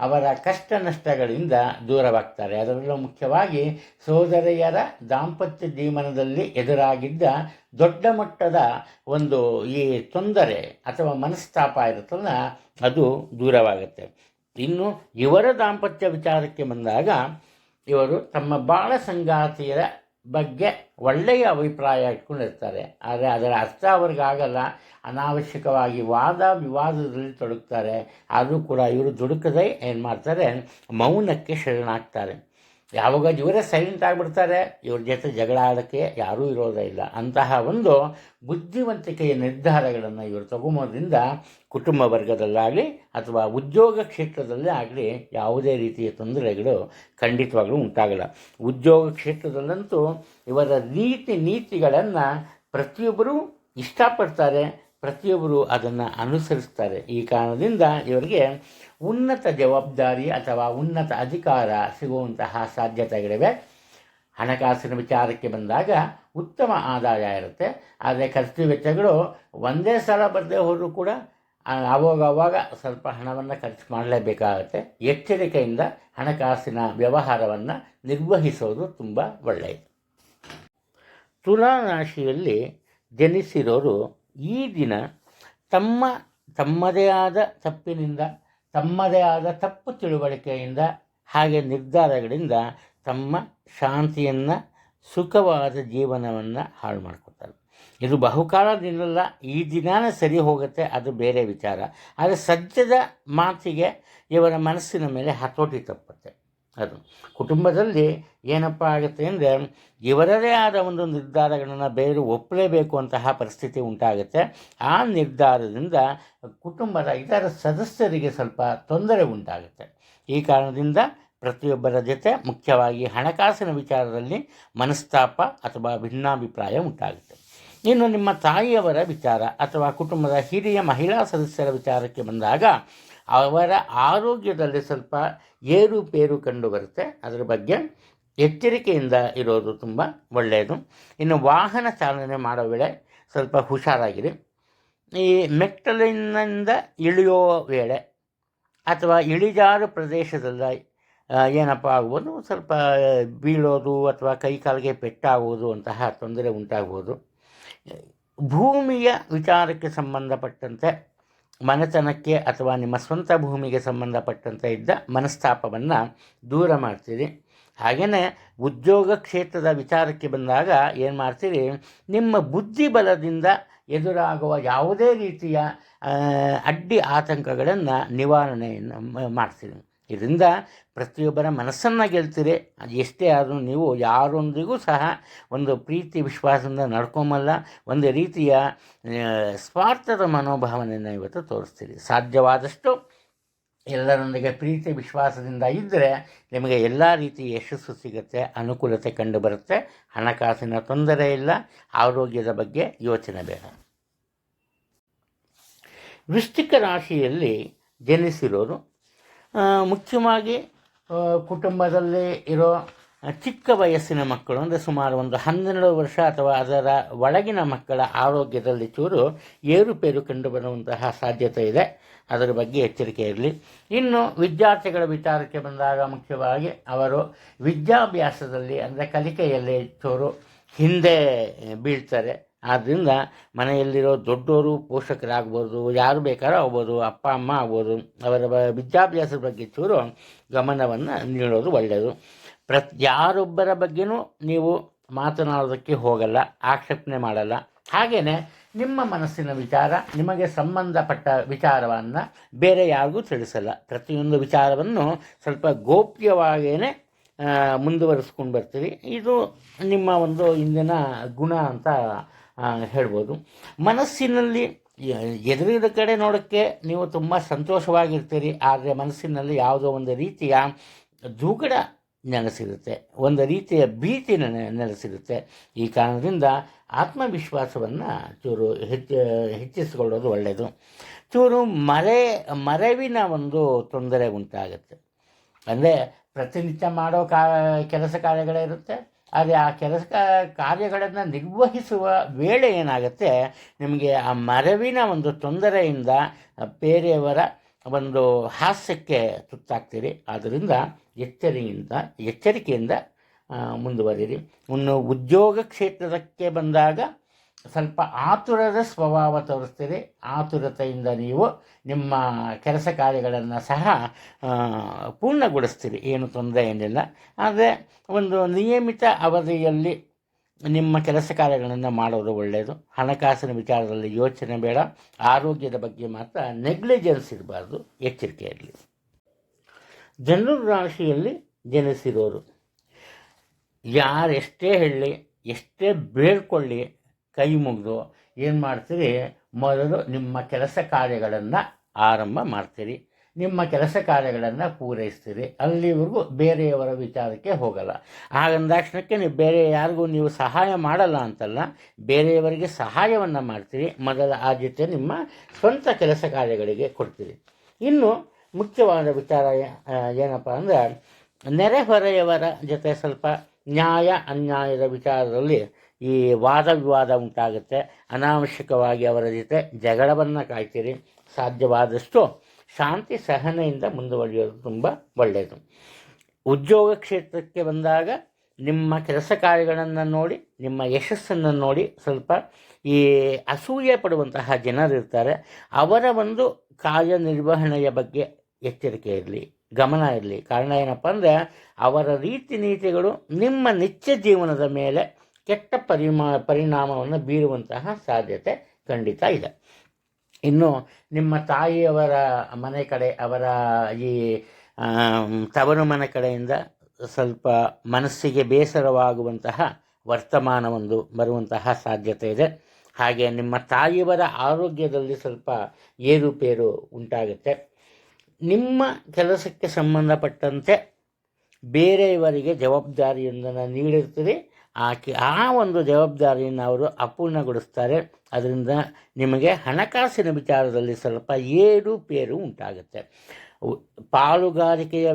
ಅವರ ಕಷ್ಟ ನಷ್ಟಗಳಿಂದ ದೂರವಾಗ್ತಾರೆ. ಅದರಲ್ಲೂ ಮುಖ್ಯವಾಗಿ ಸೋದರಿಯರ ದಾಂಪತ್ಯ ಜೀವನದಲ್ಲಿ ಎದುರಾಗಿದ್ದ ದೊಡ್ಡ ಮಟ್ಟದ ಒಂದು ಈ ತೊಂದರೆ ಅಥವಾ ಮನಸ್ತಾಪ ಇರುತ್ತಲ್ಲ, ಅದು ದೂರವಾಗುತ್ತೆ. ಇನ್ನು ಇವರ ದಾಂಪತ್ಯ ವಿಚಾರಕ್ಕೆ ಬಂದಾಗ ಇವರು ತಮ್ಮ ಬಾಳ ಸಂಗಾತಿಯರ ಬಗ್ಗೆ ಒಳ್ಳೆಯ ಅಭಿಪ್ರಾಯ ಇಟ್ಕೊಂಡಿರ್ತಾರೆ. ಆದರೆ ಅದರ ಅರ್ಥ ಅವ್ರಿಗಾಗಲ್ಲ. ಅನಾವಶ್ಯಕವಾಗಿ ವಾದ ವಿವಾದದಲ್ಲಿ ತೊಡಗ್ತಾರೆ. ಆದರೂ ಕೂಡ ಇವರು ದುಡುಕದೆ ಏನು ಮಾಡ್ತಾರೆ, ಮೌನಕ್ಕೆ ಶರಣಾಗ್ತಾರೆ. ಯಾವಾಗ ಇವರೇ ಸೈಲೆಂಟ್ ಆಗಿಬಿಡ್ತಾರೆ, ಇವ್ರ ಜೊತೆ ಜಗಳ ಆಡೋಕ್ಕೆ ಯಾರೂ ಇರೋದೇ ಇಲ್ಲ. ಅಂತಹ ಒಂದು ಬುದ್ಧಿವಂತಿಕೆಯ ನಿರ್ಧಾರಗಳನ್ನು ಇವರು ತಗೊಂಬೋದ್ರಿಂದ ಕುಟುಂಬ ವರ್ಗದಲ್ಲಾಗಲಿ ಅಥವಾ ಉದ್ಯೋಗ ಕ್ಷೇತ್ರದಲ್ಲೇ ಆಗಲಿ ಯಾವುದೇ ರೀತಿಯ ತೊಂದರೆಗಳು ಖಂಡಿತವಾಗಲೂ ಉಂಟಾಗಲ್ಲ. ಉದ್ಯೋಗ ಕ್ಷೇತ್ರದಲ್ಲಂತೂ ಇವರ ನೀತಿಗಳನ್ನು ಪ್ರತಿಯೊಬ್ಬರೂ ಇಷ್ಟಪಡ್ತಾರೆ, ಪ್ರತಿಯೊಬ್ಬರು ಅದನ್ನು ಅನುಸರಿಸ್ತಾರೆ. ಈ ಕಾರಣದಿಂದ ಇವರಿಗೆ ಉನ್ನತ ಜವಾಬ್ದಾರಿ ಅಥವಾ ಉನ್ನತ ಅಧಿಕಾರ ಸಿಗುವಂತಹ ಸಾಧ್ಯತೆಗಳಿವೆ. ಹಣಕಾಸಿನ ವಿಚಾರಕ್ಕೆ ಬಂದಾಗ ಉತ್ತಮ ಆದಾಯ ಇರುತ್ತೆ. ಆದರೆ ಖರ್ಚು ವೆಚ್ಚಗಳು ಒಂದೇ ಸಲ ಬರದೇ ಹೋದರೂ ಕೂಡ ಆವಾಗ ಸ್ವಲ್ಪ ಹಣವನ್ನು ಖರ್ಚು ಮಾಡಲೇಬೇಕಾಗುತ್ತೆ. ಎಚ್ಚರಿಕೆಯಿಂದ ಹಣಕಾಸಿನ ವ್ಯವಹಾರವನ್ನು ನಿರ್ವಹಿಸೋದು ತುಂಬ ಒಳ್ಳೆಯದು. ತುಲಾ ರಾಶಿಯಲ್ಲಿ ಜನಿಸಿರೋರು ಈ ದಿನ ತಮ್ಮದೇ ಆದ ತಪ್ಪಿನಿಂದ, ತಮ್ಮದೇ ಆದ ತಪ್ಪು ತಿಳುವಳಿಕೆಯಿಂದ ಹಾಗೆ ನಿರ್ಧಾರಗಳಿಂದ ತಮ್ಮ ಶಾಂತಿಯನ್ನು, ಸುಖವಾದ ಜೀವನವನ್ನು ಹಾಳು ಮಾಡ್ಕೊತಾರೆ. ಇದು ಬಹುಕಾಲದಿಂದಲ್ಲ, ಈ ದಿನಾನೇ ಸರಿ ಹೋಗುತ್ತೆ, ಅದು ಬೇರೆ ವಿಚಾರ. ಆದರೆ ಸದ್ಯದ ಮಾತಿಗೆ ಇವರ ಮನಸ್ಸಿನ ಮೇಲೆ ಹತೋಟಿ ತಪ್ಪುತ್ತೆ. ಅದು ಕುಟುಂಬದಲ್ಲಿ ಏನಪ್ಪ ಆಗುತ್ತೆ ಅಂದರೆ ಇವರದೇ ಆದ ಒಂದು ನಿರ್ಧಾರಗಳನ್ನು ಬೇರೆ ಒಪ್ಪಲೇಬೇಕು ಅಂತಹ ಪರಿಸ್ಥಿತಿ ಉಂಟಾಗುತ್ತೆ. ಆ ನಿರ್ಧಾರದಿಂದ ಕುಟುಂಬದ ಇತರ ಸದಸ್ಯರಿಗೆ ಸ್ವಲ್ಪ ತೊಂದರೆ ಉಂಟಾಗುತ್ತೆ. ಈ ಕಾರಣದಿಂದ ಪ್ರತಿಯೊಬ್ಬರ ಜೊತೆ ಮುಖ್ಯವಾಗಿ ಹಣಕಾಸಿನ ವಿಚಾರದಲ್ಲಿ ಮನಸ್ತಾಪ ಅಥವಾ ಭಿನ್ನಾಭಿಪ್ರಾಯ ಉಂಟಾಗುತ್ತೆ. ಇನ್ನು ನಿಮ್ಮ ತಾಯಿಯವರ ವಿಚಾರ ಅಥವಾ ಕುಟುಂಬದ ಹಿರಿಯ ಮಹಿಳಾ ಸದಸ್ಯರ ವಿಚಾರಕ್ಕೆ ಬಂದಾಗ ಅವರ ಆರೋಗ್ಯದಲ್ಲಿ ಸ್ವಲ್ಪ ಏರುಪೇರು ಕಂಡುಬರುತ್ತೆ. ಅದರ ಬಗ್ಗೆ ಎಚ್ಚರಿಕೆಯಿಂದ ಇರೋದು ತುಂಬ ಒಳ್ಳೆಯದು. ಇನ್ನು ವಾಹನ ಚಾಲನೆ ಮಾಡೋ ವೇಳೆ ಸ್ವಲ್ಪ ಹುಷಾರಾಗಿರಿ. ಈ ಮೆಟ್ಟಲಿನಿಂದ ಇಳಿಯೋ ವೇಳೆ ಅಥವಾ ಇಳಿಜಾರು ಪ್ರದೇಶದಲ್ಲಿ ಏನಪ್ಪ ಆಗ್ಬೋದು, ಸ್ವಲ್ಪ ಬೀಳೋದು ಅಥವಾ ಕೈಕಾಲಿಗೆ ಪೆಟ್ಟಾಗುವುದು ಅಂತಹ ತೊಂದರೆ ಉಂಟಾಗ್ಬೋದು. ಭೂಮಿಯ ವಿಚಾರಕ್ಕೆ ಸಂಬಂಧಪಟ್ಟಂತೆ ಮನೆತನಕ್ಕೆ ಅಥವಾ ನಿಮ್ಮ ಸ್ವಂತ ಭೂಮಿಗೆ ಸಂಬಂಧಪಟ್ಟಂತೆ ಇದ್ದ ಮನಸ್ತಾಪವನ್ನು ದೂರ ಮಾಡ್ತೀರಿ. ಹಾಗೆಯೇ ಉದ್ಯೋಗ ಕ್ಷೇತ್ರದ ವಿಚಾರಕ್ಕೆ ಬಂದಾಗ ಏನು ಮಾಡ್ತೀರಿ, ನಿಮ್ಮ ಬುದ್ಧಿಬಲದಿಂದ ಎದುರಾಗುವ ಯಾವುದೇ ರೀತಿಯ ಅಡ್ಡಿ ಆತಂಕಗಳನ್ನು ನಿವಾರಣೆಯನ್ನು ಮಾಡ್ತೀರಿ. ಇದರಿಂದ ಪ್ರತಿಯೊಬ್ಬರ ಮನಸ್ಸನ್ನು ಗೆಲ್ತೀರಿ. ಅದು ಎಷ್ಟೇ ಆದರೂ ನೀವು ಯಾರೊಂದಿಗೂ ಸಹ ಒಂದು ಪ್ರೀತಿ ವಿಶ್ವಾಸದಿಂದ ನಡ್ಕೊಂಬಲ್ಲ, ಒಂದು ರೀತಿಯ ಸ್ವಾರ್ಥದ ಮನೋಭಾವನೆಯನ್ನು ಇವತ್ತು ತೋರಿಸ್ತೀರಿ. ಸಾಧ್ಯವಾದಷ್ಟು ಎಲ್ಲರೊಂದಿಗೆ ಪ್ರೀತಿ ವಿಶ್ವಾಸದಿಂದ ಇದ್ದರೆ ನಿಮಗೆ ಎಲ್ಲ ರೀತಿಯ ಯಶಸ್ಸು ಸಿಗುತ್ತೆ, ಅನುಕೂಲತೆ ಕಂಡುಬರುತ್ತೆ. ಹಣಕಾಸಿನ ತೊಂದರೆ ಇಲ್ಲ, ಆರೋಗ್ಯದ ಬಗ್ಗೆ ಯೋಚನೆ ಬೇಡ. ವೃಶ್ಚಿಕ ರಾಶಿಯಲ್ಲಿ ಜನಿಸಿರೋರು ಮುಖ್ಯವಾಗಿ ಕುಟುಂಬದಲ್ಲಿ ಇರೋ ಚಿಕ್ಕ ವಯಸ್ಸಿನ ಮಕ್ಕಳು, ಅಂದರೆ ಸುಮಾರು ಒಂದು 12 ವರ್ಷ ಅಥವಾ ಅದರ ಒಳಗಿನ ಮಕ್ಕಳ ಆರೋಗ್ಯದಲ್ಲಿ ಚೂರು ಏರುಪೇರು ಕಂಡುಬರುವಂತಹ ಸಾಧ್ಯತೆ ಇದೆ. ಅದರ ಬಗ್ಗೆ ಎಚ್ಚರಿಕೆ ಇರಲಿ. ಇನ್ನು ವಿದ್ಯಾರ್ಥಿಗಳ ವಿಚಾರಕ್ಕೆ ಬಂದಾಗ ಮುಖ್ಯವಾಗಿ ಅವರು ವಿದ್ಯಾಭ್ಯಾಸದಲ್ಲಿ ಅಂದರೆ ಕಲಿಕೆಯಲ್ಲಿ ಚೂರು ಹಿಂದೆ ಬೀಳ್ತಾರೆ. ಆದ್ದರಿಂದ ಮನೆಯಲ್ಲಿರೋ ದೊಡ್ಡವರು ಪೋಷಕರಾಗ್ಬೋದು, ಯಾರು ಬೇಕಾದ್ರೂ ಆಗ್ಬೋದು, ಅಪ್ಪ ಅಮ್ಮ ಆಗ್ಬೋದು, ಅವರ ವಿದ್ಯಾಭ್ಯಾಸದ ಬಗ್ಗೆ ಚೂರು ಗಮನವನ್ನು ನೀಡೋದು ಒಳ್ಳೆಯದು. ಯಾರೊಬ್ಬರ ಬಗ್ಗೆನೂ ನೀವು ಮಾತನಾಡೋದಕ್ಕೆ ಹೋಗಲ್ಲ, ಆಕ್ಷೇಪಣೆ ಮಾಡಲ್ಲ. ಹಾಗೆಯೇ ನಿಮ್ಮ ಮನಸ್ಸಿನ ವಿಚಾರ, ನಿಮಗೆ ಸಂಬಂಧಪಟ್ಟ ವಿಚಾರವನ್ನು ಬೇರೆ ಯಾರಿಗೂ ತಿಳಿಸಲ್ಲ. ಪ್ರತಿಯೊಂದು ವಿಚಾರವನ್ನು ಸ್ವಲ್ಪ ಗೋಪ್ಯವಾಗಿಯೇ ಮುಂದುವರಿಸ್ಕೊಂಡು ಬರ್ತೀರಿ. ಇದು ನಿಮ್ಮ ಒಂದು ಇಂದಿನ ಗುಣ ಅಂತ ಹೇಳ್ಬೋದು. ಮನಸ್ಸಿನಲ್ಲಿ ಎದುರಿದ ಕಡೆ ನೋಡೋಕ್ಕೆ ನೀವು ತುಂಬ ಸಂತೋಷವಾಗಿರ್ತೀರಿ, ಆದರೆ ಮನಸ್ಸಿನಲ್ಲಿ ಯಾವುದೋ ಒಂದು ರೀತಿಯ ದುಗುಡ ನೆಲೆಸಿರುತ್ತೆ, ಒಂದು ರೀತಿಯ ಭೀತಿ ನೆಲೆಸಿರುತ್ತೆ. ಈ ಕಾರಣದಿಂದ ಆತ್ಮವಿಶ್ವಾಸವನ್ನು ಚೂರು ಹೆಚ್ಚಿಸಿಕೊಳ್ಳೋದು ಒಳ್ಳೆಯದು. ಚೂರು ಮರೆವಿನ ಒಂದು ತೊಂದರೆ ಉಂಟಾಗುತ್ತೆ. ಅಂದರೆ ಪ್ರತಿನಿತ್ಯ ಮಾಡೋ ಕೆಲಸ ಕಾರ್ಯಗಳೇ ಇರುತ್ತೆ, ಆದರೆ ಆ ಕೆಲಸ ಕಾರ್ಯಗಳನ್ನು ನಿರ್ವಹಿಸುವ ವೇಳೆ ಏನಾಗುತ್ತೆ, ನಿಮಗೆ ಆ ಮರವಿನ ಒಂದು ತೊಂದರೆಯಿಂದ ಬೇರೆಯವರ ಒಂದು ಹಾಸ್ಯಕ್ಕೆ ತುತ್ತಾಗ್ತೀರಿ. ಆದ್ದರಿಂದ ಎಚ್ಚರಿಕೆಯಿಂದ ಮುಂದುವರಿರಿ. ಇನ್ನು ಉದ್ಯೋಗ ಕ್ಷೇತ್ರಕ್ಕೆ ಬಂದಾಗ ಸ್ವಲ್ಪ ಆತುರದ ಸ್ವಭಾವ ತೋರಿಸ್ತೀರಿ. ಆತುರತೆಯಿಂದ ನೀವು ನಿಮ್ಮ ಕೆಲಸ ಕಾರ್ಯಗಳನ್ನು ಸಹ ಪೂರ್ಣಗೊಳಿಸ್ತೀರಿ, ಏನು ತೊಂದರೆ ಏನಿಲ್ಲ. ಆದರೆ ಒಂದು ನಿಯಮಿತ ಅವಧಿಯಲ್ಲಿ ನಿಮ್ಮ ಕೆಲಸ ಕಾರ್ಯಗಳನ್ನು ಮಾಡೋದು ಒಳ್ಳೆಯದು. ಹಣಕಾಸಿನ ವಿಚಾರದಲ್ಲಿ ಯೋಚನೆ ಬೇಡ. ಆರೋಗ್ಯದ ಬಗ್ಗೆ ಮಾತ್ರ ನೆಗ್ಲಿಜೆನ್ಸ್ ಇರಬಾರ್ದು, ಎಚ್ಚರಿಕೆ ಇರಲಿ. ಧನು ರಾಶಿಯಲ್ಲಿ ಜನಿಸಿರೋರು ಯಾರೆಷ್ಟೇ ಹೇಳಿ, ಎಷ್ಟೇ ಬೇಡ್ಕೊಳ್ಳಿ, ಕೈ ಮುಗಿದು ಏನು ಮಾಡ್ತೀರಿ, ಮೊದಲು ನಿಮ್ಮ ಕೆಲಸ ಕಾರ್ಯಗಳನ್ನು ಆರಂಭ ಮಾಡ್ತೀರಿ, ನಿಮ್ಮ ಕೆಲಸ ಕಾರ್ಯಗಳನ್ನು ಪೂರೈಸ್ತೀರಿ. ಅಲ್ಲಿವರೆಗೂ ಬೇರೆಯವರ ವಿಚಾರಕ್ಕೆ ಹೋಗಲ್ಲ. ಹಾಗಂದಾಕ್ಷಣಕ್ಕೆ ನೀವು ಬೇರೆ ಯಾರಿಗೂ ನೀವು ಸಹಾಯ ಮಾಡಲ್ಲ ಅಂತಲ್ಲ, ಬೇರೆಯವರಿಗೆ ಸಹಾಯವನ್ನು ಮಾಡ್ತೀರಿ. ಮೊದಲ ಆದ್ಯತೆ ನಿಮ್ಮ ಸ್ವಂತ ಕೆಲಸ ಕಾರ್ಯಗಳಿಗೆ ಕೊಡ್ತೀರಿ. ಇನ್ನು ಮುಖ್ಯವಾದ ವಿಚಾರ ಏನಪ್ಪ ಅಂದರೆ, ನೆರೆಹೊರೆಯವರ ಜೊತೆ ಸ್ವಲ್ಪ ನ್ಯಾಯ ಅನ್ಯಾಯದ ವಿಚಾರದಲ್ಲಿ ಈ ವಾದ ವಿವಾದ ಉಂಟಾಗುತ್ತೆ. ಅನಾವಶ್ಯಕವಾಗಿ ಅವರ ಜೊತೆ ಜಗಳವನ್ನು ಕಾಯ್ತೀರಿ. ಸಾಧ್ಯವಾದಷ್ಟು ಶಾಂತಿ ಸಹನೆಯಿಂದ ಮುಂದುವರಿಯೋದು ತುಂಬ ಒಳ್ಳೆಯದು. ಉದ್ಯೋಗ ಕ್ಷೇತ್ರಕ್ಕೆ ಬಂದಾಗ ನಿಮ್ಮ ಕೆಲಸ ಕಾರ್ಯಗಳನ್ನು ನೋಡಿ, ನಿಮ್ಮ ಯಶಸ್ಸನ್ನು ನೋಡಿ ಸ್ವಲ್ಪ ಈ ಅಸೂಯೆ ಪಡುವಂತಹ ಜನರಿರ್ತಾರೆ. ಅವರ ಒಂದು ಕಾರ್ಯನಿರ್ವಹಣೆಯ ಬಗ್ಗೆ ಎಚ್ಚರಿಕೆ ಇರಲಿ, ಗಮನ ಇರಲಿ. ಕಾರಣ ಏನಪ್ಪ ಅಂದರೆ, ಅವರ ರೀತಿ ನೀತಿಗಳು ನಿಮ್ಮ ನಿತ್ಯ ಜೀವನದ ಮೇಲೆ ಕೆಟ್ಟ ಪರಿಣಾಮವನ್ನು ಬೀರುವಂತಹ ಸಾಧ್ಯತೆ ಖಂಡಿತ ಇದೆ. ಇನ್ನು ನಿಮ್ಮ ತಾಯಿಯವರ ಮನೆ ಕಡೆ, ಅವರ ಈ ತವರು ಮನೆ ಕಡೆಯಿಂದ ಸ್ವಲ್ಪ ಮನಸ್ಸಿಗೆ ಬೇಸರವಾಗುವಂತಹ ವರ್ತಮಾನವೊಂದು ಬರುವಂತಹ ಸಾಧ್ಯತೆ ಇದೆ. ಹಾಗೆ ನಿಮ್ಮ ತಾಯಿಯವರ ಆರೋಗ್ಯದಲ್ಲಿ ಸ್ವಲ್ಪ ಏರುಪೇರು ಉಂಟಾಗುತ್ತೆ. ನಿಮ್ಮ ಕೆಲಸಕ್ಕೆ ಸಂಬಂಧಪಟ್ಟಂತೆ ಬೇರೆಯವರಿಗೆ ಜವಾಬ್ದಾರಿಯೊಂದನ್ನು ನೀಡಿರ್ತೀರಿ. ಆ ಒಂದು ಜವಾಬ್ದಾರಿಯನ್ನು ಅವರು ಅಪೂರ್ಣಗೊಳಿಸ್ತಾರೆ. ಅದರಿಂದ ನಿಮಗೆ ಹಣಕಾಸಿನ ವಿಚಾರದಲ್ಲಿ ಸ್ವಲ್ಪ ಏರುಪೇರು ಉಂಟಾಗುತ್ತೆ. ಪಾಲುಗಾರಿಕೆಯ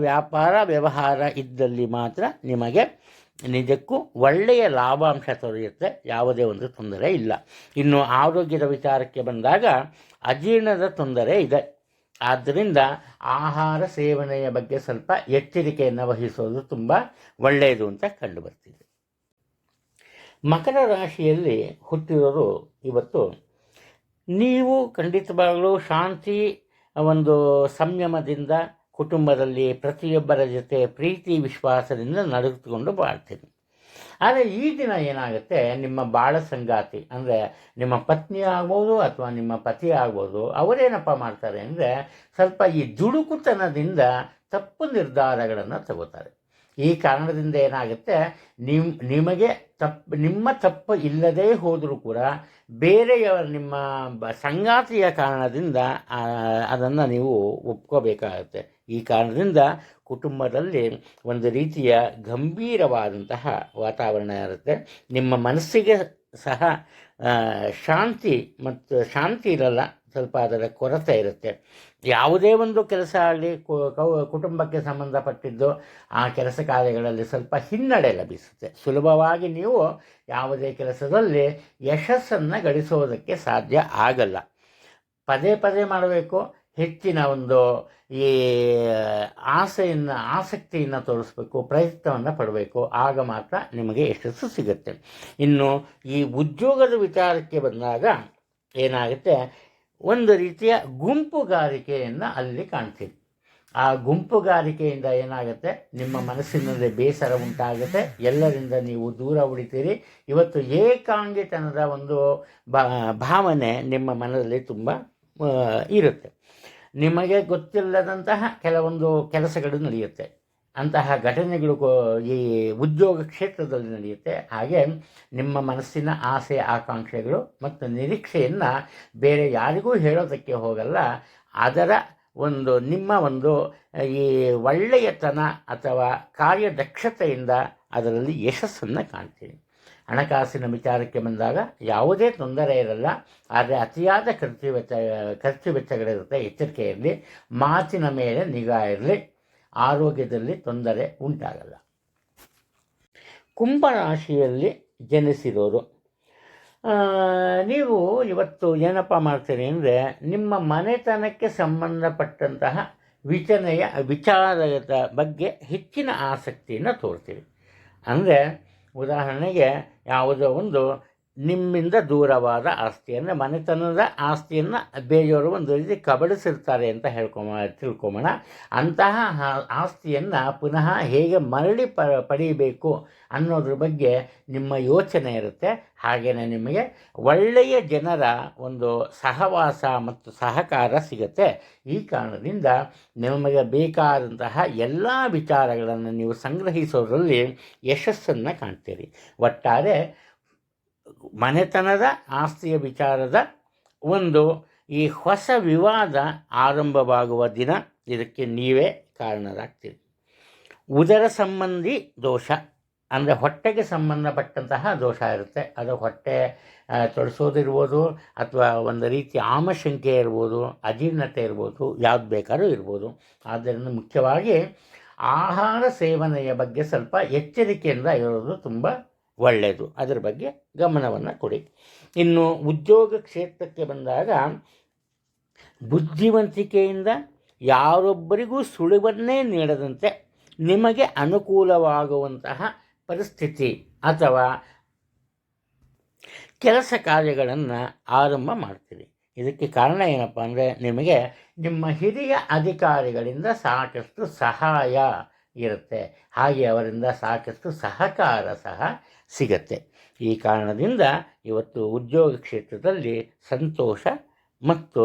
ವ್ಯವಹಾರ ಇದ್ದಲ್ಲಿ ಮಾತ್ರ ನಿಮಗೆ ನಿಜಕ್ಕೂ ಒಳ್ಳೆಯ ಲಾಭಾಂಶ ದೊರೆಯುತ್ತೆ, ಯಾವುದೇ ಒಂದು ತೊಂದರೆ ಇಲ್ಲ. ಇನ್ನು ಆರೋಗ್ಯದ ವಿಚಾರಕ್ಕೆ ಬಂದಾಗ ಅಜೀರ್ಣದ ತೊಂದರೆ ಇದೆ. ಆದ್ದರಿಂದ ಆಹಾರ ಸೇವನೆಯ ಬಗ್ಗೆ ಸ್ವಲ್ಪ ಎಚ್ಚರಿಕೆಯನ್ನು ವಹಿಸೋದು ತುಂಬ ಒಳ್ಳೆಯದು ಅಂತ ಕಂಡುಬರ್ತಿದೆ. ಮಕರ ರಾಶಿಯಲ್ಲಿ ಹುಟ್ಟಿರೋರು ಇವತ್ತು ನೀವು ಖಂಡಿತವಾಗಲೂ ಶಾಂತಿ, ಒಂದು ಸಂಯಮದಿಂದ ಕುಟುಂಬದಲ್ಲಿ ಪ್ರತಿಯೊಬ್ಬರ ಜೊತೆ ಪ್ರೀತಿ ವಿಶ್ವಾಸದಿಂದ ನಡೆದುಕೊಂಡು ಬಾಳ್ತೀರಿ. ಆದರೆ ಈ ದಿನ ಏನಾಗುತ್ತೆ, ನಿಮ್ಮ ಬಾಳ ಸಂಗಾತಿ ಅಂದರೆ ನಿಮ್ಮ ಪತ್ನಿ ಆಗ್ಬೋದು ಅಥವಾ ನಿಮ್ಮ ಪತಿ ಆಗ್ಬೋದು, ಅವರೇನಪ್ಪ ಮಾಡ್ತಾರೆ ಅಂದರೆ ಸ್ವಲ್ಪ ಈ ದುಡುಕುತನದಿಂದ ತಪ್ಪು ನಿರ್ಧಾರಗಳನ್ನು ತಗೋತಾರೆ. ಈ ಕಾರಣದಿಂದ ಏನಾಗುತ್ತೆ, ನಿಮಗೆ ನಿಮ್ಮ ತಪ್ಪು ಇಲ್ಲದೇ ಹೋದರೂ ಕೂಡ ಬೇರೆಯವರ ನಿಮ್ಮ ಸಂಗಾತಿಯ ಕಾರಣದಿಂದ ಅದನ್ನು ನೀವು ಒಪ್ಕೋಬೇಕಾಗತ್ತೆ. ಈ ಕಾರಣದಿಂದ ಕುಟುಂಬದಲ್ಲಿ ಒಂದು ರೀತಿಯ ಗಂಭೀರವಾದಂತಹ ವಾತಾವರಣ ಇರುತ್ತೆ. ನಿಮ್ಮ ಮನಸ್ಸಿಗೆ ಸಹ ಶಾಂತಿ ಇರಲ್ಲ, ಸ್ವಲ್ಪ ಅದರ ಕೊರತೆ ಇರುತ್ತೆ. ಯಾವುದೇ ಒಂದು ಕೆಲಸ ಆಗಲಿ, ಕುಟುಂಬಕ್ಕೆ ಸಂಬಂಧಪಟ್ಟಿದ್ದು ಆ ಕೆಲಸ ಕಾರ್ಯಗಳಲ್ಲಿ ಸ್ವಲ್ಪ ಹಿನ್ನಡೆ ಲಭಿಸುತ್ತೆ. ಸುಲಭವಾಗಿ ನೀವು ಯಾವುದೇ ಕೆಲಸದಲ್ಲಿ ಯಶಸ್ಸನ್ನು ಗಳಿಸೋದಕ್ಕೆ ಸಾಧ್ಯ ಆಗಲ್ಲ. ಪದೇ ಪದೇ ಮಾಡಬೇಕು, ಹೆಚ್ಚಿನ ಒಂದು ಈ ಆಸಕ್ತಿಯನ್ನು ತೋರಿಸ್ಬೇಕು, ಪ್ರಯತ್ನವನ್ನು ಪಡಬೇಕು. ಆಗ ಮಾತ್ರ ನಿಮಗೆ ಯಶಸ್ಸು ಸಿಗುತ್ತೆ. ಇನ್ನು ಈ ಉದ್ಯೋಗದ ವಿಚಾರಕ್ಕೆ ಬಂದಾಗ ಏನಾಗುತ್ತೆ, ಒಂದು ರೀತಿಯ ಗುಂಪುಗಾರಿಕೆಯನ್ನು ಅಲ್ಲಿ ಕಾಣ್ತೀವಿ. ಆ ಗುಂಪುಗಾರಿಕೆಯಿಂದ ಏನಾಗುತ್ತೆ, ನಿಮ್ಮ ಮನಸ್ಸಿನಲ್ಲಿ ಬೇಸರ ಉಂಟಾಗುತ್ತೆ, ಎಲ್ಲರಿಂದ ನೀವು ದೂರ ಉಳಿತೀರಿ. ಇವತ್ತು ಏಕಾಂಗಿತನದ ಒಂದು ಭಾವನೆ ನಿಮ್ಮ ಮನದಲ್ಲಿ ತುಂಬ ಇರುತ್ತೆ. ನಿಮಗೆ ಗೊತ್ತಿಲ್ಲದಂತಹ ಕೆಲವೊಂದು ಕೆಲಸಗಳು ನಡೆಯುತ್ತೆ. ಅಂತಹ ಘಟನೆಗಳು ಈ ಉದ್ಯೋಗ ಕ್ಷೇತ್ರದಲ್ಲಿ ನಡೆಯುತ್ತೆ. ಹಾಗೆ ನಿಮ್ಮ ಮನಸ್ಸಿನ ಆಸೆ ಆಕಾಂಕ್ಷೆಗಳು ಮತ್ತು ನಿರೀಕ್ಷೆಯನ್ನು ಬೇರೆ ಯಾರಿಗೂ ಹೇಳೋದಕ್ಕೆ ಹೋಗಲ್ಲ. ಅದರ ನಿಮ್ಮ ಈ ಒಳ್ಳೆಯತನ ಅಥವಾ ಕಾರ್ಯದಕ್ಷತೆಯಿಂದ ಅದರಲ್ಲಿ ಯಶಸ್ಸನ್ನು ಕಾಣ್ತೀವಿ. ಹಣಕಾಸಿನ ವಿಚಾರಕ್ಕೆ ಬಂದಾಗ ಯಾವುದೇ ತೊಂದರೆ ಇರಲ್ಲ, ಆದರೆ ಅತಿಯಾದ ಖರ್ಚು ವೆಚ್ಚಗಳಿರುತ್ತೆ. ಎಚ್ಚರಿಕೆ ಇರಲಿ, ಮಾತಿನ ಮೇಲೆ ನಿಗಾ ಇರಲಿ, ಆರೋಗ್ಯದಲ್ಲಿ ತೊಂದರೆ ಉಂಟಾಗಲ್ಲ. ಕುಂಭರಾಶಿಯಲ್ಲಿ ಜನಿಸಿರೋರು, ನೀವು ಇವತ್ತು ಏನಪ್ಪ ಮಾಡ್ತೀರಿ ಅಂದರೆ, ನಿಮ್ಮ ಮನೆತನಕ್ಕೆ ಸಂಬಂಧಪಟ್ಟಂತಹ ವಿಚಾರದ ಬಗ್ಗೆ ಹೆಚ್ಚಿನ ಆಸಕ್ತಿಯನ್ನು ತೋರ್ತೀರಿ. ಅಂದರೆ ಉದಾಹರಣೆಗೆ ಯಾವುದೋ ಒಂದು ನಿಮ್ಮಿಂದ ದೂರವಾದ ಆಸ್ತಿಯನ್ನು, ಮನೆತನದ ಆಸ್ತಿಯನ್ನು ಬೇರೆಯವರು ಒಂದು ರೀತಿ ಕಬಳಿಸಿರ್ತಾರೆ ಅಂತ ತಿಳ್ಕೊಬೋಣ. ಅಂತಹ ಆಸ್ತಿಯನ್ನು ಪುನಃ ಹೇಗೆ ಮರಳಿ ಪಡೀಬೇಕು ಅನ್ನೋದ್ರ ಬಗ್ಗೆ ನಿಮ್ಮ ಯೋಚನೆ ಇರುತ್ತೆ. ಹಾಗೆಯೇ ನಿಮಗೆ ಒಳ್ಳೆಯ ಜನರ ಒಂದು ಸಹವಾಸ ಮತ್ತು ಸಹಕಾರ ಸಿಗುತ್ತೆ. ಈ ಕಾರಣದಿಂದ ನಿಮಗೆ ಬೇಕಾದಂತಹ ಎಲ್ಲ ವಿಚಾರಗಳನ್ನು ನೀವು ಸಂಗ್ರಹಿಸೋದ್ರಲ್ಲಿ ಯಶಸ್ಸನ್ನು ಕಾಣ್ತೀರಿ. ಒಟ್ಟಾರೆ ಮನೆತನದ ಆಸ್ತಿಯ ವಿಚಾರದ ಒಂದು ಈ ಹೊಸ ವಿವಾದ ಆರಂಭವಾಗುವ ದಿನ, ಇದಕ್ಕೆ ನೀವೇ ಕಾರಣರಾಗ್ತೀರಿ. ಉದರ ಸಂಬಂಧಿ ದೋಷ ಅಂದರೆ ಹೊಟ್ಟೆಗೆ ಸಂಬಂಧಪಟ್ಟಂತಹ ದೋಷ ಇರುತ್ತೆ. ಅದು ಹೊಟ್ಟೆ ತೊಡಿಸೋದಿರ್ಬೋದು, ಅಥವಾ ಒಂದು ರೀತಿ ಆಮಶಂಕೆ ಇರ್ಬೋದು, ಅಜೀರ್ಣತೆ ಇರ್ಬೋದು, ಯಾವ್ದು ಬೇಕಾದ್ರೂ ಇರ್ಬೋದು. ಆದ್ದರಿಂದ ಮುಖ್ಯವಾಗಿ ಆಹಾರ ಸೇವನೆಯ ಬಗ್ಗೆ ಸ್ವಲ್ಪ ಎಚ್ಚರಿಕೆಯಿಂದ ಇರೋದು ತುಂಬ ಒಳ್ಳೆಯದು. ಅದರ ಬಗ್ಗೆ ಗಮನವನ್ನು ಕೊಡಿ. ಇನ್ನು ಉದ್ಯೋಗ ಕ್ಷೇತ್ರಕ್ಕೆ ಬಂದಾಗ, ಬುದ್ಧಿವಂತಿಕೆಯಿಂದ ಯಾರೊಬ್ಬರಿಗೂ ಸುಳಿವನ್ನೇ ನೀಡದಂತೆ ನಿಮಗೆ ಅನುಕೂಲವಾಗುವಂತಹ ಪರಿಸ್ಥಿತಿ ಅಥವಾ ಕೆಲಸ ಕಾರ್ಯಗಳನ್ನು ಆರಂಭ ಮಾಡ್ತೀರಿ. ಇದಕ್ಕೆ ಕಾರಣ ಏನಪ್ಪ ಅಂದರೆ, ನಿಮಗೆ ನಿಮ್ಮ ಹಿರಿಯ ಅಧಿಕಾರಿಗಳಿಂದ ಸಾಕಷ್ಟು ಸಹಾಯ ಇರುತ್ತೆ. ಹಾಗೆ ಅವರಿಂದ ಸಾಕಷ್ಟು ಸಹಕಾರ ಸಹ ಸಿಗತ್ತೆ. ಈ ಕಾರಣದಿಂದ ಇವತ್ತು ಉದ್ಯೋಗ ಕ್ಷೇತ್ರದಲ್ಲಿ ಸಂತೋಷ ಮತ್ತು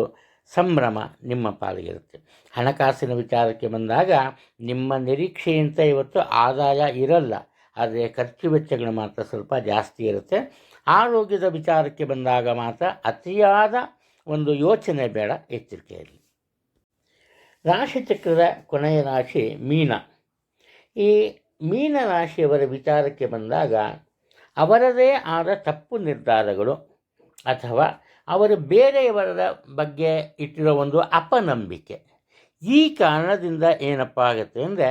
ಸಂಭ್ರಮ ನಿಮ್ಮ ಪಾಲಿಗಿರುತ್ತೆ. ಹಣಕಾಸಿನ ವಿಚಾರಕ್ಕೆ ಬಂದಾಗ, ನಿಮ್ಮ ನಿರೀಕ್ಷೆಯಂತೆ ಇವತ್ತು ಆದಾಯ ಇರಲ್ಲ, ಆದರೆ ಖರ್ಚು ವೆಚ್ಚಗಳು ಮಾತ್ರ ಸ್ವಲ್ಪ ಜಾಸ್ತಿ ಇರುತ್ತೆ. ಆರೋಗ್ಯದ ವಿಚಾರಕ್ಕೆ ಬಂದಾಗ ಮಾತ್ರ ಅತಿಯಾದ ಒಂದು ಯೋಚನೆ ಬೇಡ, ಎಚ್ಚರಿಕೆ ಇರಲಿ. ರಾಶಿಚಕ್ರದ ಕೊನೆಯ ರಾಶಿ ಮೀನ. ಈ ಮೀನ ರಾಶಿಯವರ ವಿಚಾರಕ್ಕೆ ಬಂದಾಗ, ಅವರದೇ ಆದ ತಪ್ಪು ನಿರ್ಧಾರಗಳು ಅಥವಾ ಅವರು ಬೇರೆಯವರ ಬಗ್ಗೆ ಇಟ್ಟಿರೋ ಒಂದು ಅಪನಂಬಿಕೆ, ಈ ಕಾರಣದಿಂದ ಏನಪ್ಪ ಆಗುತ್ತೆ ಅಂದರೆ,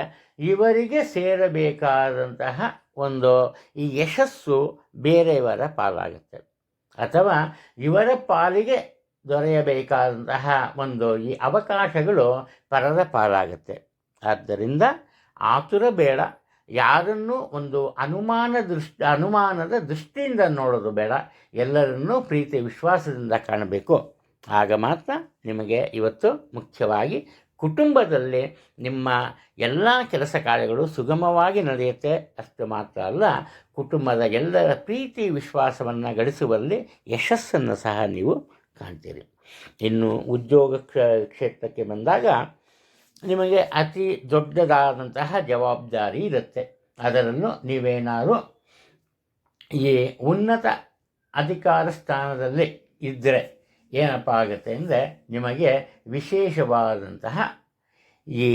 ಇವರಿಗೆ ಸೇರಬೇಕಾದಂತಹ ಒಂದು ಈ ಯಶಸ್ಸು ಬೇರೆಯವರ ಪಾಲಾಗುತ್ತೆ, ಅಥವಾ ಇವರ ಪಾಲಿಗೆ ದೊರೆಯಬೇಕಾದಂತಹ ಒಂದು ಈ ಅವಕಾಶಗಳು ಪರರ ಪಾಲಾಗುತ್ತೆ. ಆದ್ದರಿಂದ ಆತುರ ಬೇಡ. ಯಾರನ್ನೂ ಒಂದು ಅನುಮಾನದ ದೃಷ್ಟಿಯಿಂದ ನೋಡೋದು ಬೇಡ. ಎಲ್ಲರನ್ನೂ ಪ್ರೀತಿ ವಿಶ್ವಾಸದಿಂದ ಕಾಣಬೇಕು. ಆಗ ಮಾತ್ರ ನಿಮಗೆ ಇವತ್ತು ಮುಖ್ಯವಾಗಿ ಕುಟುಂಬದಲ್ಲಿ ನಿಮ್ಮ ಎಲ್ಲ ಕೆಲಸ ಕಾರ್ಯಗಳು ಸುಗಮವಾಗಿ ನಡೆಯುತ್ತೆ. ಅಷ್ಟು ಮಾತ್ರ ಅಲ್ಲ, ಕುಟುಂಬದ ಎಲ್ಲರ ಪ್ರೀತಿ ವಿಶ್ವಾಸವನ್ನು ಗಳಿಸುವಲ್ಲಿ ಯಶಸ್ಸನ್ನು ಸಹ ನೀವು ಕಾಣ್ತೀರಿ. ಇನ್ನು ಉದ್ಯೋಗ ಕ್ಷೇತ್ರಕ್ಕೆ ಬಂದಾಗ, ನಿಮಗೆ ಅತಿ ದೊಡ್ಡದಾದಂತಹ ಜವಾಬ್ದಾರಿ ಇರುತ್ತೆ. ಅದರನ್ನು ನೀವೇನಾದರೂ ಈ ಉನ್ನತ ಅಧಿಕಾರ ಸ್ಥಾನದಲ್ಲಿ ಇದ್ದರೆ ಏನಪ್ಪ ಆಗುತ್ತೆ ಅಂದರೆ, ನಿಮಗೆ ವಿಶೇಷವಾದಂತಹ ಈ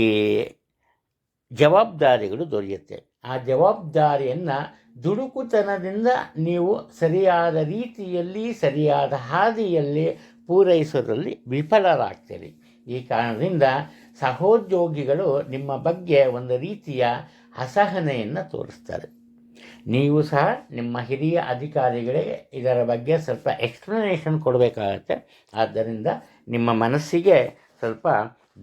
ಜವಾಬ್ದಾರಿಗಳು ದೊರೆಯುತ್ತೆ. ಆ ಜವಾಬ್ದಾರಿಯನ್ನು ದುಡುಕುತನದಿಂದ ನೀವು ಸರಿಯಾದ ರೀತಿಯಲ್ಲಿ, ಸರಿಯಾದ ಹಾದಿಯಲ್ಲಿ ಪೂರೈಸೋದ್ರಲ್ಲಿ ವಿಫಲರಾಗ್ತೀರಿ. ಈ ಕಾರಣದಿಂದ ಸಹೋದ್ಯೋಗಿಗಳು ನಿಮ್ಮ ಬಗ್ಗೆ ಒಂದು ರೀತಿಯ ಅಸಹನೆಯನ್ನು ತೋರಿಸ್ತಾರೆ. ನೀವು ಸಹ ನಿಮ್ಮ ಹಿರಿಯ ಅಧಿಕಾರಿಗಳಿಗೆ ಇದರ ಬಗ್ಗೆ ಸ್ವಲ್ಪ ಎಕ್ಸ್ಪ್ಲನೇಷನ್ ಕೊಡಬೇಕಾಗತ್ತೆ. ಆದ್ದರಿಂದ ನಿಮ್ಮ ಮನಸ್ಸಿಗೆ ಸ್ವಲ್ಪ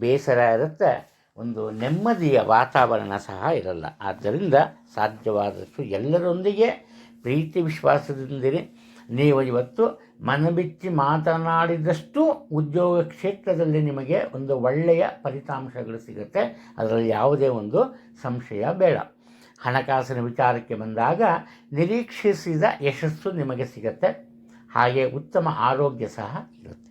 ಬೇಸರ ಇರುತ್ತೆ, ಒಂದು ನೆಮ್ಮದಿಯ ವಾತಾವರಣ ಸಹ ಇರಲ್ಲ. ಆದ್ದರಿಂದ ಸಾಧ್ಯವಾದಷ್ಟು ಎಲ್ಲರೊಂದಿಗೆ ಪ್ರೀತಿ ವಿಶ್ವಾಸದಿಂದಿರಿ. ನೀವು ಇವತ್ತು ಮನಬಿಚ್ಚಿ ಮಾತನಾಡಿದಷ್ಟು ಉದ್ಯೋಗ ಕ್ಷೇತ್ರದಲ್ಲಿ ನಿಮಗೆ ಒಂದು ಒಳ್ಳೆಯ ಫಲಿತಾಂಶಗಳು ಸಿಗುತ್ತೆ. ಅದರಲ್ಲಿ ಯಾವುದೇ ಒಂದು ಸಂಶಯ ಬೇಡ. ಹಣಕಾಸಿನ ವಿಚಾರಕ್ಕೆ ಬಂದಾಗ, ನಿರೀಕ್ಷಿಸಿದ ಯಶಸ್ಸು ನಿಮಗೆ ಸಿಗುತ್ತೆ. ಹಾಗೆ ಉತ್ತಮ ಆರೋಗ್ಯ ಸಹ ಇರುತ್ತೆ.